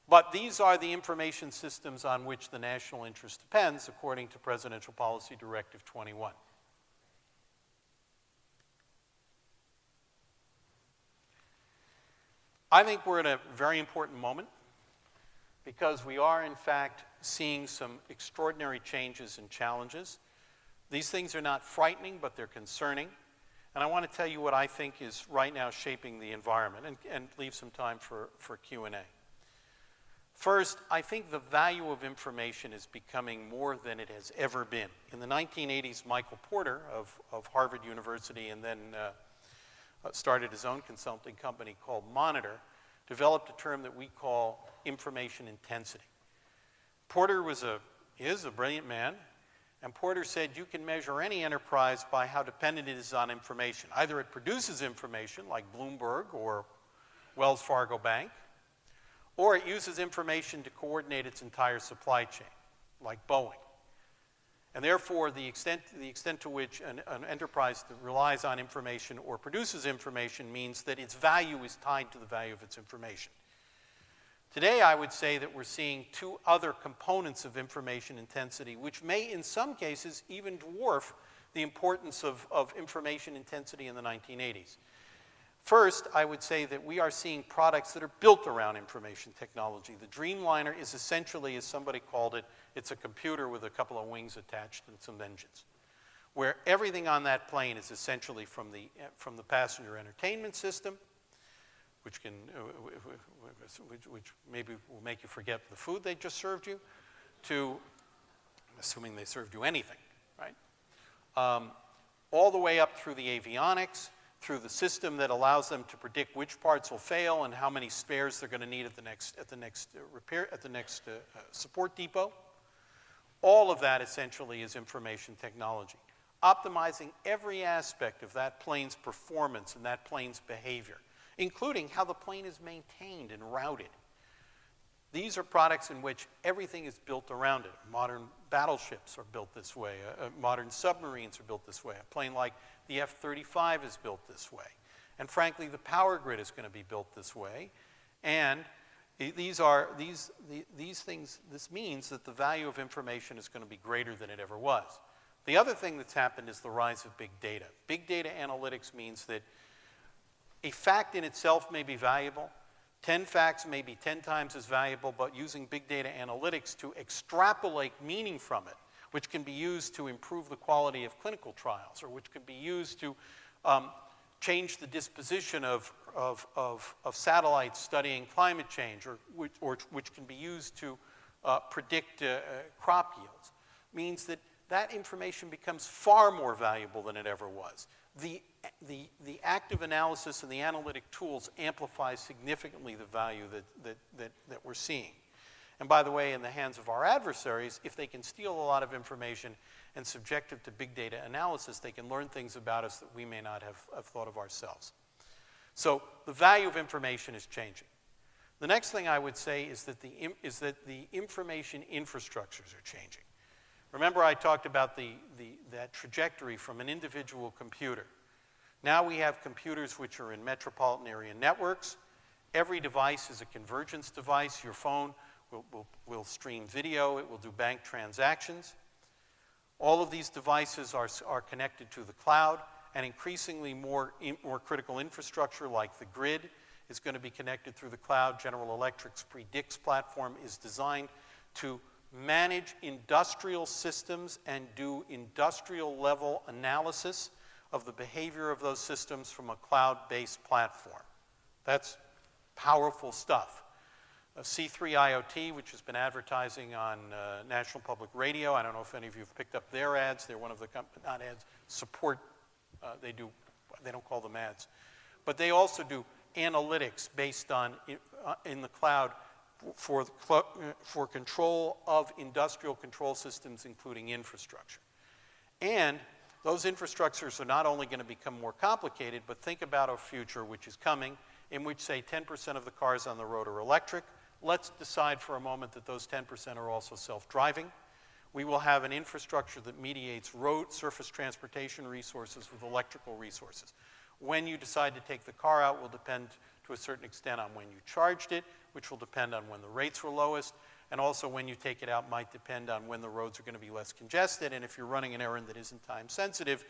But these are the information systems on which the national interest depends, according to Presidential Policy Directive 21. I think we're at a very important moment, because we are, in fact, seeing some extraordinary changes and challenges. These things are not frightening, but they're concerning. And I want to tell you what I think is right now shaping the environment, and leave some time for Q&A. First, I think the value of information is becoming more than it has ever been. In the 1980s, Michael Porter of Harvard University, and then started his own consulting company called Monitor, developed a term that we call information intensity. Porter is a brilliant man, and Porter said you can measure any enterprise by how dependent it is on information. Either it produces information, like Bloomberg or Wells Fargo Bank, or it uses information to coordinate its entire supply chain, like Boeing. And therefore, the extent to which an enterprise that relies on information or produces information means that its value is tied to the value of its information. Today, I would say that we're seeing two other components of information intensity, which may, in some cases, even dwarf the importance of information intensity in the 1980s. First, I would say that we are seeing products that are built around information technology. The Dreamliner is essentially, as somebody called it, it's a computer with a couple of wings attached and some engines, where everything on that plane is essentially from the passenger entertainment system, which maybe will make you forget the food they just served you, to, assuming they served you anything, right? All the way up through the avionics, through the system that allows them to predict which parts will fail and how many spares they're going to need at the next support depot. All of that essentially is information technology, optimizing every aspect of that plane's performance and that plane's behavior, including how the plane is maintained and routed. These are products in which everything is built around it. Modern battleships are built this way. Modern submarines are built this way. A plane like the F-35 is built this way. And frankly, the power grid is going to be built this way. And these things, this means that the value of information is going to be greater than it ever was. The other thing that's happened is the rise of big data. Big data analytics means that a fact in itself may be valuable. 10 facts may be 10 times as valuable, but using big data analytics to extrapolate meaning from it, which can be used to improve the quality of clinical trials, or which can be used to change the disposition of satellites studying climate change, or which can be used to predict crop yields, means that that information becomes far more valuable than it ever was. The active analysis and the analytic tools amplify significantly the value that we're seeing. And by the way, in the hands of our adversaries, if they can steal a lot of information and subject it to big data analysis, they can learn things about us that we may not have thought of ourselves. So the value of information is changing. The next thing I would say is that the information infrastructures are changing. Remember, I talked about that trajectory from an individual computer. Now we have computers which are in metropolitan area networks. Every device is a convergence device. Your phone will stream video. It will do bank transactions. All of these devices are connected to the cloud, and increasingly more critical infrastructure like the grid is going to be connected through the cloud. General Electric's Predix platform is designed to manage industrial systems and do industrial level analysis of the behavior of those systems from a cloud-based platform. That's powerful stuff. C3 IoT, which has been advertising on National Public Radio. I don't know if any of you have picked up their ads. They're one of the not ads, support. They don't call them ads. But they also do analytics based on, in the cloud, for control of industrial control systems, including infrastructure. And those infrastructures are not only going to become more complicated, but think about a future which is coming in which, say, 10% of the cars on the road are electric. Let's decide for a moment that those 10% are also self-driving. We will have an infrastructure that mediates road surface transportation resources with electrical resources. When you decide to take the car out will depend to a certain extent on when you charged it, which will depend on when the rates were lowest, and also when you take it out might depend on when the roads are going to be less congested, and if you're running an errand that isn't time sensitive,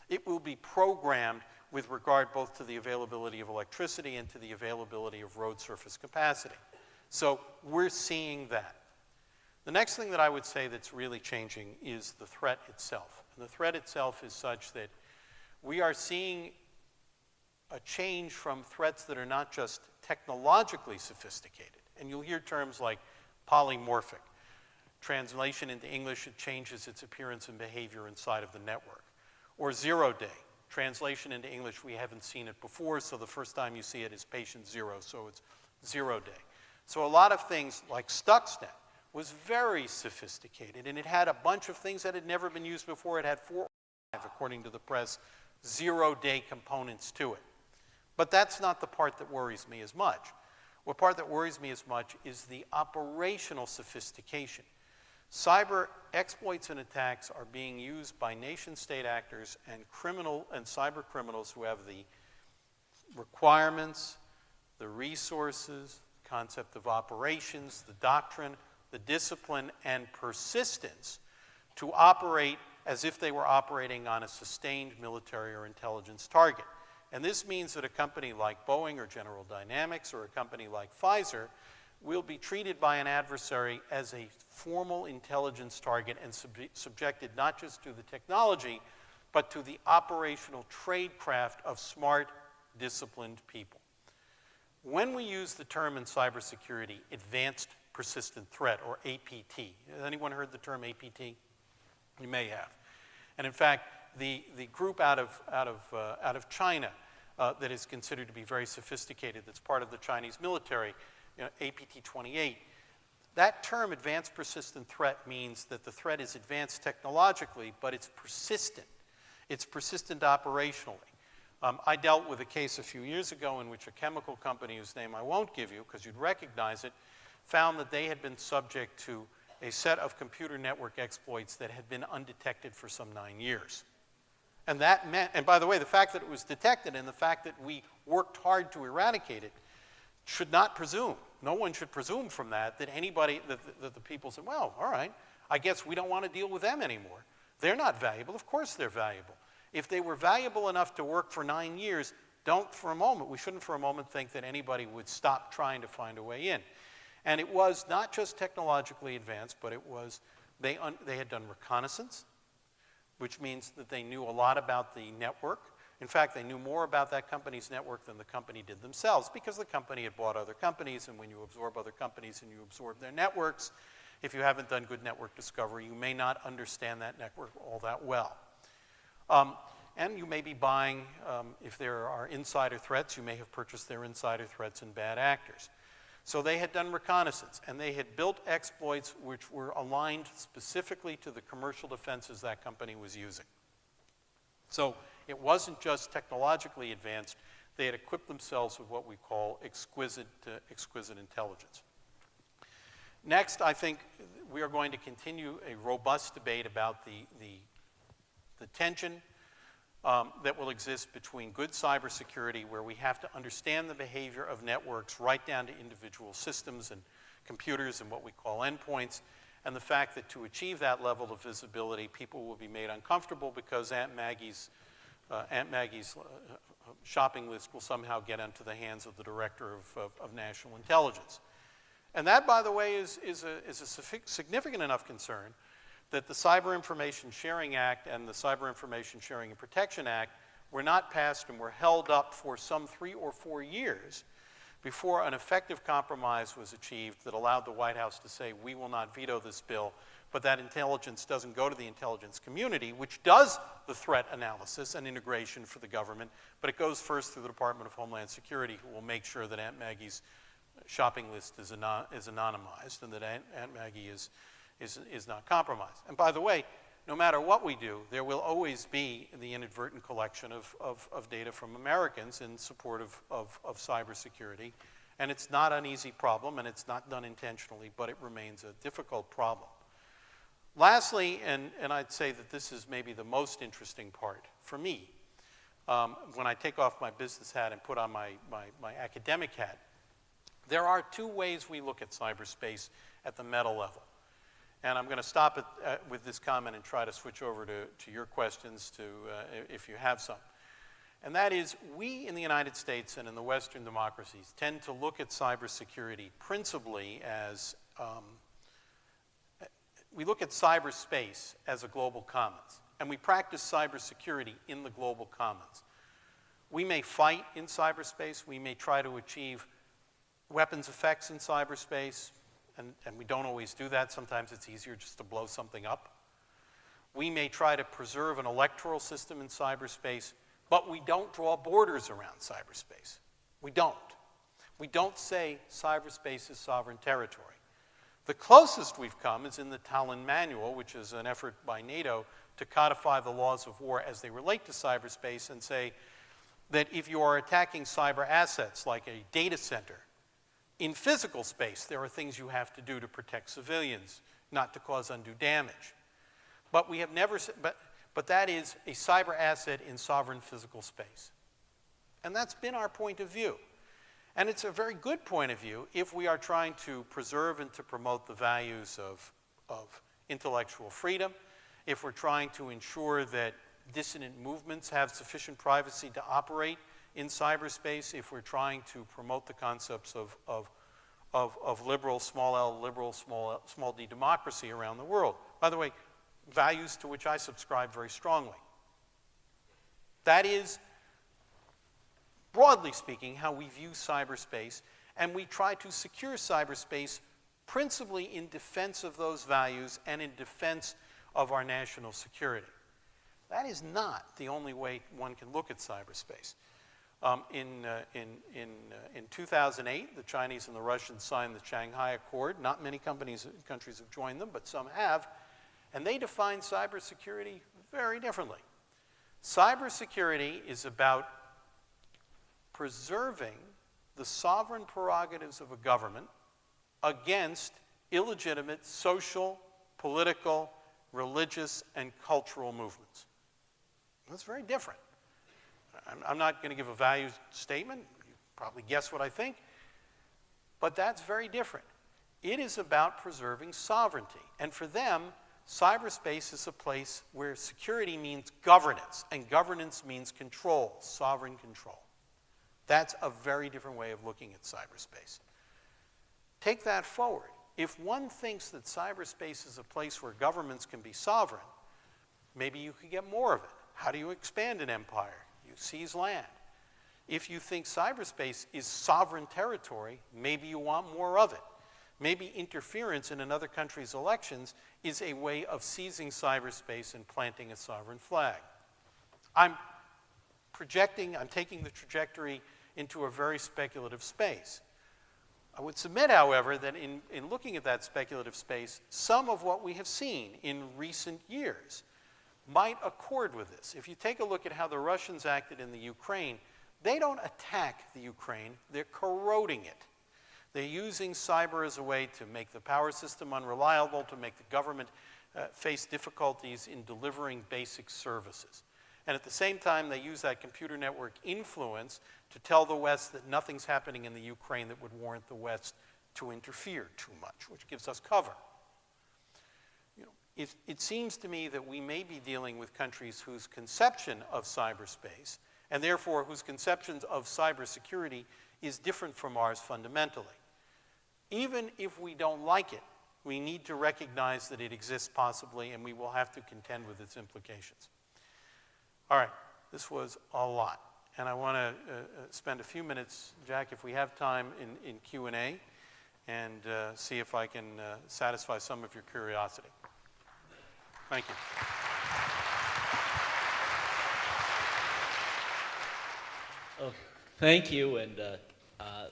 it will be programmed with regard both to the availability of electricity and to the availability of road surface capacity. So we're seeing that. The next thing that I would say that's really changing is the threat itself. And the threat itself is such that we are seeing a change from threats that are not just technologically sophisticated. And you'll hear terms like polymorphic. Translation into English, it changes its appearance and behavior inside of the network. Or zero-day. Translation into English, we haven't seen it before, so the first time you see it is patient zero, so it's zero-day. So a lot of things like Stuxnet was very sophisticated, and it had a bunch of things that had never been used before. It had 4 or 5, according to the press, zero-day components to it. But that's not the part that worries me as much. The part that worries me as much is the operational sophistication. Cyber exploits and attacks are being used by nation-state actors and cyber criminals who have the requirements, the resources, concept of operations, the doctrine, the discipline, and persistence to operate as if they were operating on a sustained military or intelligence target. And this means that a company like Boeing or General Dynamics or a company like Pfizer will be treated by an adversary as a formal intelligence target and subjected not just to the technology, but to the operational tradecraft of smart, disciplined people. When we use the term in cybersecurity, advanced persistent threat, or APT, has anyone heard the term APT? You may have. And in fact, the group out of China that is considered to be very sophisticated, that's part of the Chinese military, APT-28, that term, advanced persistent threat, means that the threat is advanced technologically, but it's persistent. It's persistent operationally. I dealt with a case a few years ago in which a chemical company, whose name I won't give you because you'd recognize it, found that they had been subject to a set of computer network exploits that had been undetected for some 9 years. And that meant, and by the way, the fact that it was detected and the fact that we worked hard to eradicate it should not presume, no one should presume from that anybody, that the people said, well, all right, I guess we don't want to deal with them anymore. They're not valuable. Of course they're valuable. If they were valuable enough to work for 9 years, we shouldn't for a moment think that anybody would stop trying to find a way in. And it was not just technologically advanced, but it was, they had done reconnaissance, which means that they knew a lot about the network. In fact, they knew more about that company's network than the company did themselves, because the company had bought other companies, and when you absorb other companies and you absorb their networks, if you haven't done good network discovery, you may not understand that network all that well. And you may be buying, if there are insider threats, you may have purchased their insider threats in bad actors. So they had done reconnaissance, and they had built exploits which were aligned specifically to the commercial defenses that company was using. So it wasn't just technologically advanced. They had equipped themselves with what we call exquisite intelligence. Next, I think we are going to continue a robust debate about the tension that will exist between good cybersecurity, where we have to understand the behavior of networks right down to individual systems and computers and what we call endpoints, and the fact that to achieve that level of visibility, people will be made uncomfortable because Aunt Maggie's shopping list will somehow get into the hands of the Director of National Intelligence. And that, by the way, is a significant enough concern that the Cyber Information Sharing Act and the Cyber Information Sharing and Protection Act were not passed and were held up for some 3 or 4 years before an effective compromise was achieved that allowed the White House to say, we will not veto this bill, but that intelligence doesn't go to the intelligence community, which does the threat analysis and integration for the government, but it goes first through the Department of Homeland Security, who will make sure that Aunt Maggie's shopping list is anonymized and that Aunt Maggie is not compromised. And by the way, no matter what we do, there will always be the inadvertent collection of data from Americans in support of cybersecurity. And it's not an easy problem, and it's not done intentionally, but it remains a difficult problem. Lastly, and I'd say that this is maybe the most interesting part for me, when I take off my business hat and put on my academic hat, there are 2 ways we look at cyberspace at the meta level. And I'm going to stop with this comment and try to switch over to your questions if you have some. And that is, we in the United States and in the Western democracies tend to look at cybersecurity principally as, we look at cyberspace as a global commons. And we practice cybersecurity in the global commons. We may fight in cyberspace. We may try to achieve weapons effects in cyberspace. And we don't always do that. Sometimes it's easier just to blow something up. We may try to preserve an electoral system in cyberspace, but we don't draw borders around cyberspace. We don't. We don't say cyberspace is sovereign territory. The closest we've come is in the Tallinn Manual, which is an effort by NATO to codify the laws of war as they relate to cyberspace and say that if you are attacking cyber assets like a data center, in physical space, there are things you have to do to protect civilians, not to cause undue damage. But we have never, but that is a cyber asset in sovereign physical space. And that's been our point of view. And it's a very good point of view if we are trying to preserve and to promote the values of intellectual freedom, if we're trying to ensure that dissident movements have sufficient privacy to operate in cyberspace, if we're trying to promote the concepts of liberal, small l, liberal, small d democracy around the world. By the way, values to which I subscribe very strongly. That is, broadly speaking, how we view cyberspace, and we try to secure cyberspace principally in defense of those values and in defense of our national security. That is not the only way one can look at cyberspace. In 2008, the Chinese and the Russians signed the Shanghai Accord. Not many countries have joined them, but some have. And they define cybersecurity very differently. Cybersecurity is about preserving the sovereign prerogatives of a government against illegitimate social, political, religious, and cultural movements. That's very different. I'm not going to give a values statement. You probably guess what I think. But that's very different. It is about preserving sovereignty. And for them, cyberspace is a place where security means governance, and governance means control, sovereign control. That's a very different way of looking at cyberspace. Take that forward. If one thinks that cyberspace is a place where governments can be sovereign, maybe you could get more of it. How do you expand an empire? You seize land. If you think cyberspace is sovereign territory, maybe you want more of it. Maybe interference in another country's elections is a way of seizing cyberspace and planting a sovereign flag. I'm taking the trajectory into a very speculative space. I would submit, however, that in looking at that speculative space, some of what we have seen in recent years might accord with this. If you take a look at how the Russians acted in the Ukraine, they don't attack the Ukraine, they're corroding it. They're using cyber as a way to make the power system unreliable, to make the government face difficulties in delivering basic services. And at the same time, they use that computer network influence to tell the West that nothing's happening in the Ukraine that would warrant the West to interfere too much, which gives us cover. It seems to me that we may be dealing with countries whose conception of cyberspace, and therefore whose conceptions of cybersecurity, is different from ours fundamentally. Even if we don't like it, we need to recognize that it exists possibly, and we will have to contend with its implications. All right, this was a lot. And I want to spend a few minutes, Jack, if we have time, in Q&A, and see if I can satisfy some of your curiosity. Thank you. Oh, thank you, and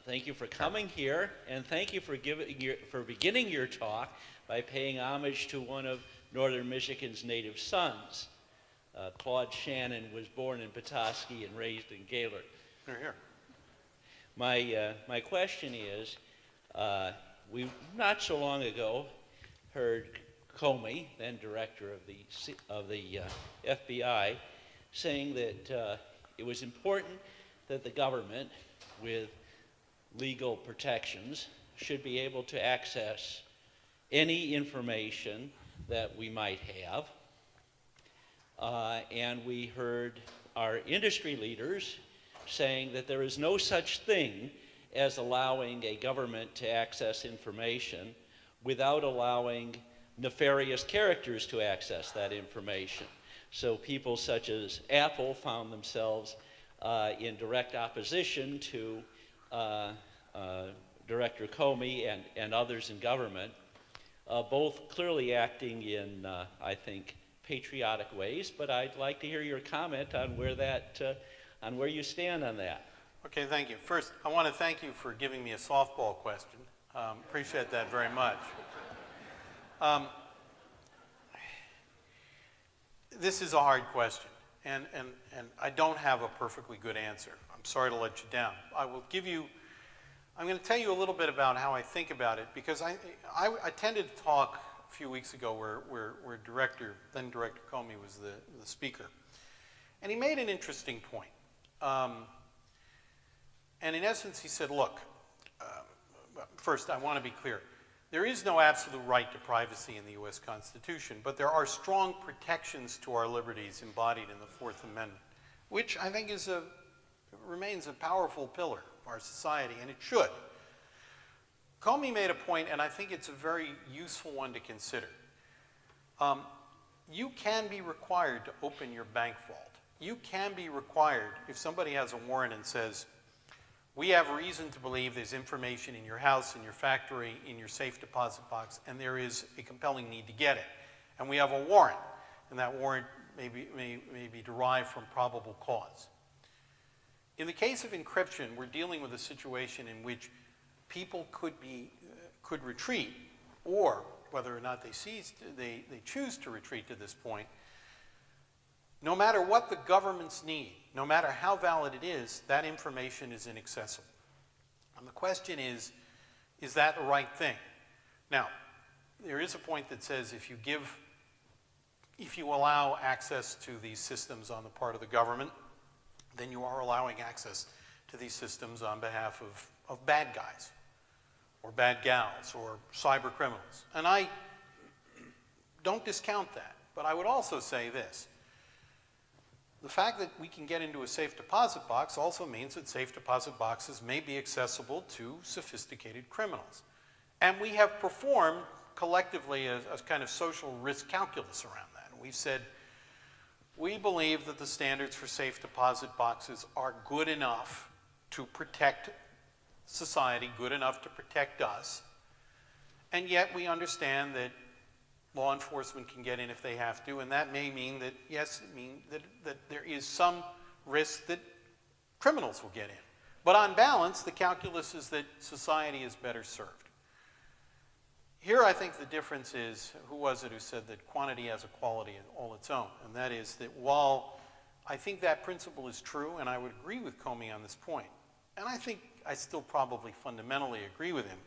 thank you for coming here, and thank you for beginning your talk by paying homage to one of Northern Michigan's native sons. Claude Shannon was born in Petoskey and raised in Gaylord. Here. My question is, we not so long ago heard Comey, then director of the FBI, saying that it was important that the government, with legal protections, should be able to access any information that we might have. And we heard our industry leaders saying that there is no such thing as allowing a government to access information without allowing nefarious characters to access that information. So people such as Apple found themselves in direct opposition to Director Comey and others in government, both clearly acting in, I think, patriotic ways. But I'd like to hear your comment on where you stand on that. Okay, thank you. First, I want to thank you for giving me a softball question. Appreciate that very much. This is a hard question, and I don't have a perfectly good answer. I'm sorry to let you down. I'm going to tell you a little bit about how I think about it, because I tended to talk a few weeks ago where then Director Comey was the speaker. And he made an interesting point. And in essence, he said, look, first, I want to be clear. There is no absolute right to privacy in the U.S. Constitution, but there are strong protections to our liberties embodied in the Fourth Amendment, which I think remains a powerful pillar of our society, and it should. Comey made a point, and I think it's a very useful one to consider. You can be required to open your bank vault. You can be required, if somebody has a warrant and says, we have reason to believe there's information in your house, in your factory, in your safe deposit box, and there is a compelling need to get it. And we have a warrant, and that warrant may be derived from probable cause. In the case of encryption, we're dealing with a situation in which people could retreat, or whether or not they choose to retreat to this point. No matter what the governments need, no matter how valid it is, that information is inaccessible. And the question is that the right thing? Now, there is a point that says if you allow access to these systems on the part of the government, then you are allowing access to these systems on behalf of bad guys, or bad gals, or cyber criminals. And I don't discount that, but I would also say this. The fact that we can get into a safe deposit box also means that safe deposit boxes may be accessible to sophisticated criminals. And we have performed collectively a kind of social risk calculus around that. And we've said, we believe that the standards for safe deposit boxes are good enough to protect society, good enough to protect us. And yet we understand that law enforcement can get in if they have to, and that may mean that, yes, that there is some risk that criminals will get in. But on balance, the calculus is that society is better served. Here I think the difference is, who was it who said that quantity has a quality all its own? And that is that while I think that principle is true, and I would agree with Comey on this point, and I think I still probably fundamentally agree with him,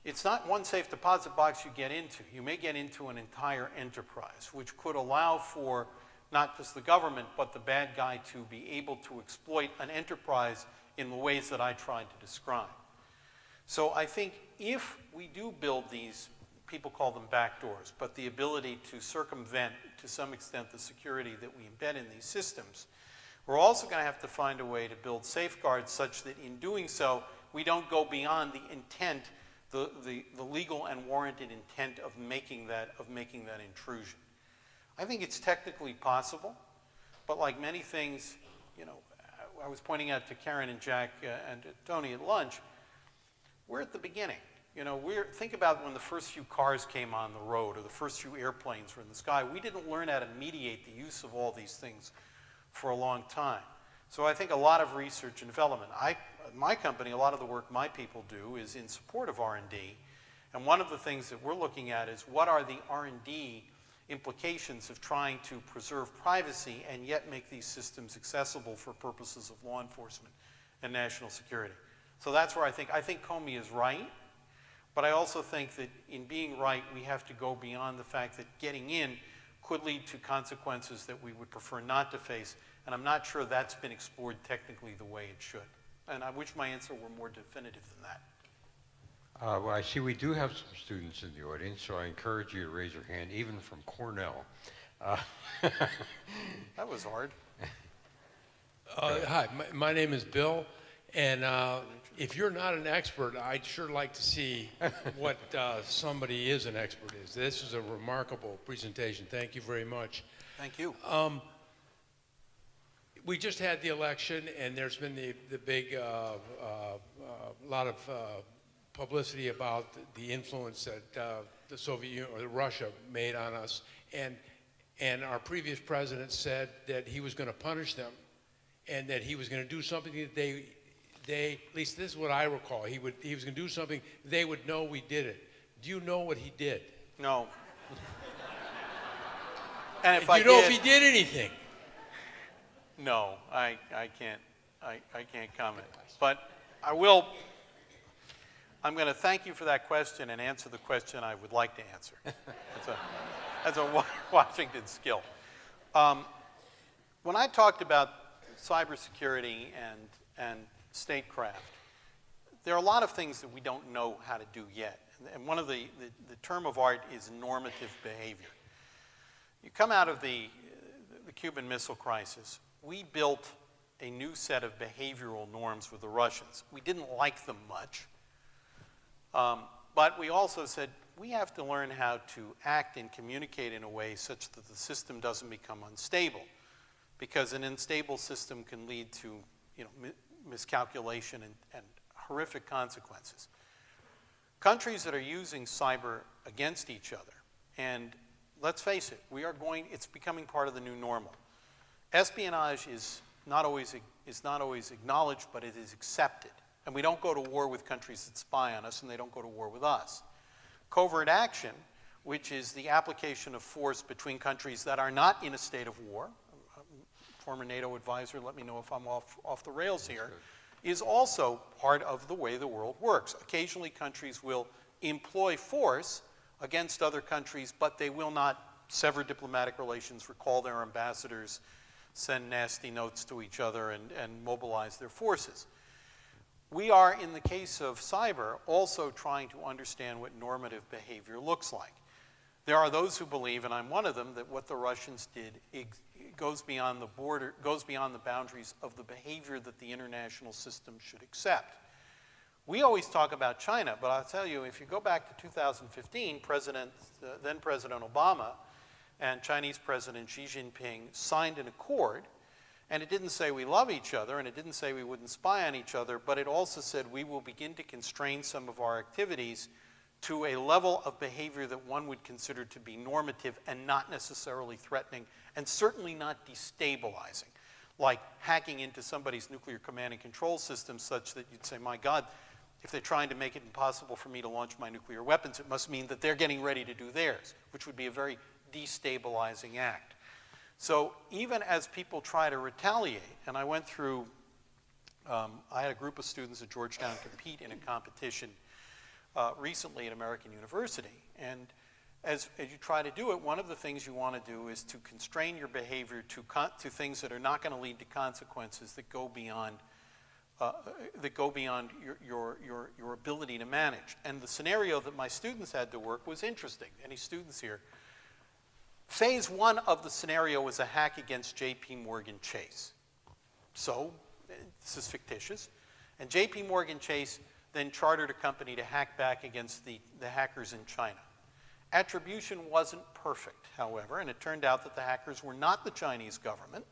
it's not one safe deposit box you get into. You may get into an entire enterprise, which could allow for not just the government, but the bad guy to be able to exploit an enterprise in the ways that I tried to describe. So I think if we do build these, people call them backdoors, but the ability to circumvent to some extent the security that we embed in these systems, we're also going to have to find a way to build safeguards such that in doing so, we don't go beyond the intent, the legal and warranted intent of making that intrusion. I think it's technically possible, but like many things, I was pointing out to Karen and Jack and to Tony at lunch, we're at the beginning. Think about when the first few cars came on the road or the first few airplanes were in the sky. We didn't learn how to mediate the use of all these things for a long time. So I think a lot of research and development. My company, a lot of the work my people do is in support of R&D. And one of the things that we're looking at is what are the R&D implications of trying to preserve privacy and yet make these systems accessible for purposes of law enforcement and national security. So that's where I think Comey is right. But I also think that in being right, we have to go beyond the fact that getting in could lead to consequences that we would prefer not to face. And I'm not sure that's been explored technically the way it should. And I wish my answer were more definitive than that. Well, I see we do have some students in the audience, so I encourage you to raise your hand, even from Cornell. That was hard. Hi, my name is Bill, and if you're not an expert, I'd sure like to see what somebody is an expert is. This is a remarkable presentation. Thank you very much. Thank you. We just had the election, and there's been the big lot of publicity about the influence that the Soviet Union or Russia made on us, and our previous president said that he was going to punish them, and that he was going to do something that they at least this is what I recall. He was going to do something they would know we did it. Do you know what he did? No. And if Do you know if he did anything? No, I can't comment. But I will. I'm going to thank you for that question and answer the question I would like to answer. That's a Washington skill. When I talked about cybersecurity and statecraft, there are a lot of things that we don't know how to do yet. And one of the term of art is normative behavior. You come out of the Cuban Missile Crisis, we built a new set of behavioral norms with the Russians. We didn't like them much, but we also said we have to learn how to act and communicate in a way such that the system doesn't become unstable, because an unstable system can lead to, you know, miscalculation and horrific consequences. Countries that are using cyber against each other, and let's face it, it's becoming part of the new normal. Espionage is not always acknowledged, but it is accepted. And we don't go to war with countries that spy on us, and they don't go to war with us. Covert action, which is the application of force between countries that are not in a state of war, former NATO advisor, let me know if I'm off the rails here, is also part of the way the world works. Occasionally countries will employ force against other countries, but they will not sever diplomatic relations, recall their ambassadors, send nasty notes to each other, and mobilize their forces. We are, in the case of cyber, also trying to understand what normative behavior looks like. There are those who believe, and I'm one of them, that what the Russians did goes beyond the boundaries of the behavior that the international system should accept. We always talk about China, but I'll tell you, if you go back to 2015, then President Obama and Chinese President Xi Jinping signed an accord, and it didn't say we love each other, and it didn't say we wouldn't spy on each other, but it also said we will begin to constrain some of our activities to a level of behavior that one would consider to be normative and not necessarily threatening, and certainly not destabilizing, like hacking into somebody's nuclear command and control system such that you'd say, my God, if they're trying to make it impossible for me to launch my nuclear weapons, it must mean that they're getting ready to do theirs, which would be a very destabilizing act. So even as people try to retaliate, and I went through, I had a group of students at Georgetown compete in a competition recently at American University, and as you try to do it, one of the things you want to do is to constrain your behavior to things that are not going to lead to consequences that go beyond your ability to manage. And the scenario that my students had to work was interesting. Any students here? Phase one of the scenario was a hack against JP Morgan Chase. So, this is fictitious. And JP Morgan Chase then chartered a company to hack back against the hackers in China. Attribution wasn't perfect, however, and it turned out that the hackers were not the Chinese government.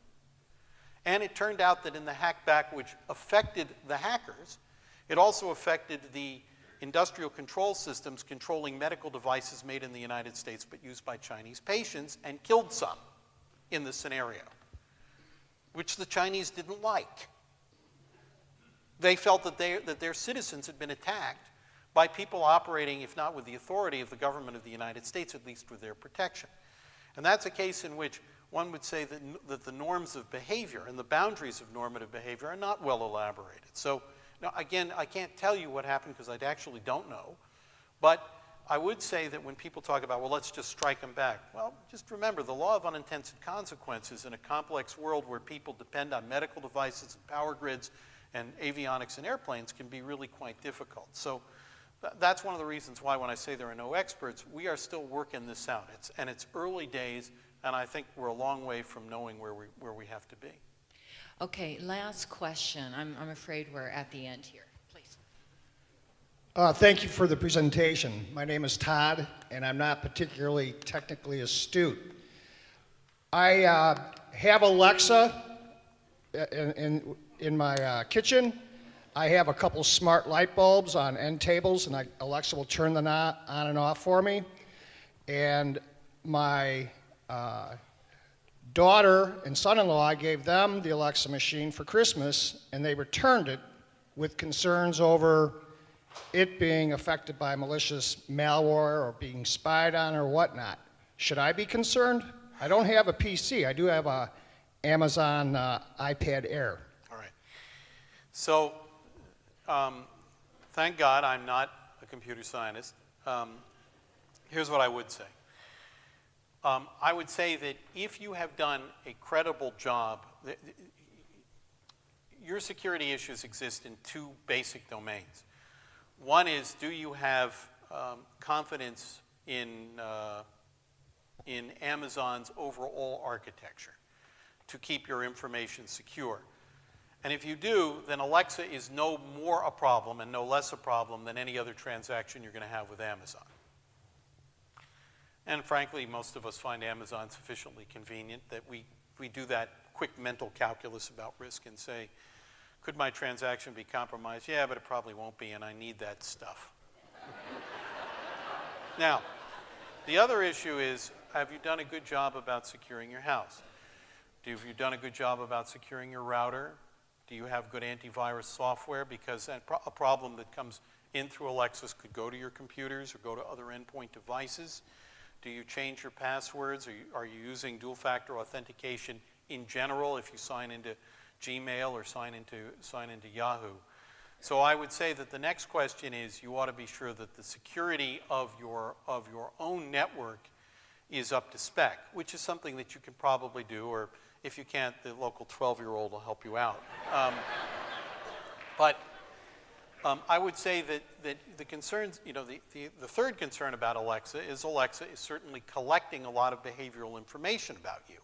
And it turned out that in the hackback, which affected the hackers, it also affected the industrial control systems controlling medical devices made in the United States but used by Chinese patients, and killed some in the scenario, which the Chinese didn't like. They felt that their citizens had been attacked by people operating, if not with the authority of the government of the United States, at least with their protection. And that's a case in which one would say that the norms of behavior and the boundaries of normative behavior are not well elaborated. So, now, again, I can't tell you what happened because I actually don't know. But I would say that when people talk about, well, let's just strike them back. Well, just remember, the law of unintended consequences in a complex world where people depend on medical devices and power grids and avionics and airplanes can be really quite difficult. So that's one of the reasons why when I say there are no experts, we are still working this out. It's early days, and I think we're a long way from knowing where we have to be. Okay, last question. I'm afraid we're at the end here. Please. Thank you for the presentation. My name is Todd, and I'm not particularly technically astute. I have Alexa in my kitchen. I have a couple smart light bulbs on end tables, and Alexa will turn them on and off for me. And my daughter and son-in-law, I gave them the Alexa machine for Christmas, and they returned it with concerns over it being affected by malicious malware or being spied on or whatnot. Should I be concerned? I don't have a PC. I do have a Amazon iPad Air. All right. So, thank God I'm not a computer scientist. Here's what I would say. I would say that if you have done a credible job, your security issues exist in two basic domains. One is, do you have confidence in Amazon's overall architecture to keep your information secure? And if you do, then Alexa is no more a problem and no less a problem than any other transaction you're going to have with Amazon. And frankly, most of us find Amazon sufficiently convenient that we do that quick mental calculus about risk and say, could my transaction be compromised? Yeah, but it probably won't be, and I need that stuff. Now, the other issue is, have you done a good job about securing your house? Have you done a good job about securing your router? Do you have good antivirus software? Because a problem that comes in through Alexis could go to your computers or go to other endpoint devices. Do you change your passwords? Are you using dual-factor authentication in general if you sign into Gmail or sign into Yahoo? So I would say that the next question is, you ought to be sure that the security of your own network is up to spec, which is something that you can probably do, or if you can't, the local 12-year-old will help you out. But I would say that the concerns, the third concern about Alexa is certainly collecting a lot of behavioral information about you.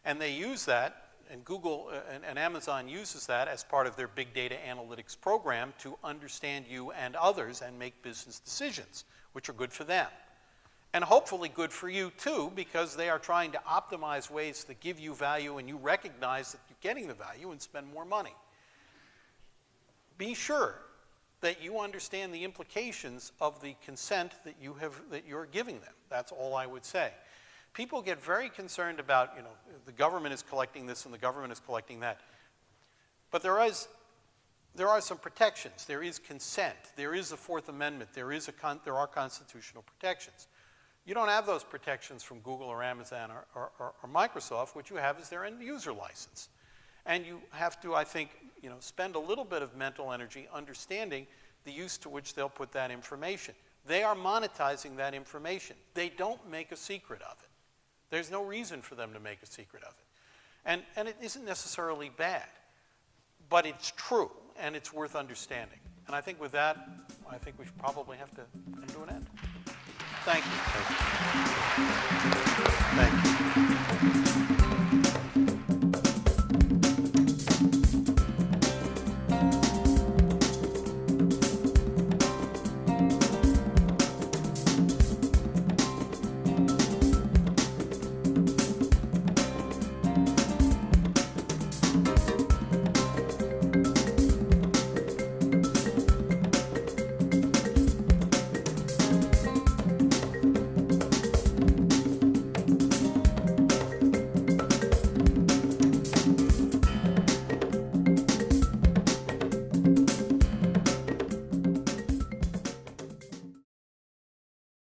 And they use that, and Google and Amazon uses that as part of their big data analytics program to understand you and others and make business decisions, which are good for them. And hopefully good for you too, because they are trying to optimize ways that give you value and you recognize that you're getting the value and spend more money. Be sure that you understand the implications of the consent that you're giving them. That's all I would say. People get very concerned about, the government is collecting this and the government is collecting that. But there are some protections. There is consent. There is the Fourth Amendment. There are constitutional protections. You don't have those protections from Google or Amazon or Microsoft. What you have is their end user license. And you have to, I think, spend a little bit of mental energy understanding the use to which they'll put that information. They are monetizing that information. They don't make a secret of it. There's no reason for them to make a secret of it. And it isn't necessarily bad, but it's true, and it's worth understanding. And I think with that, I think we should probably have to come to an end. Thank you. Thank you.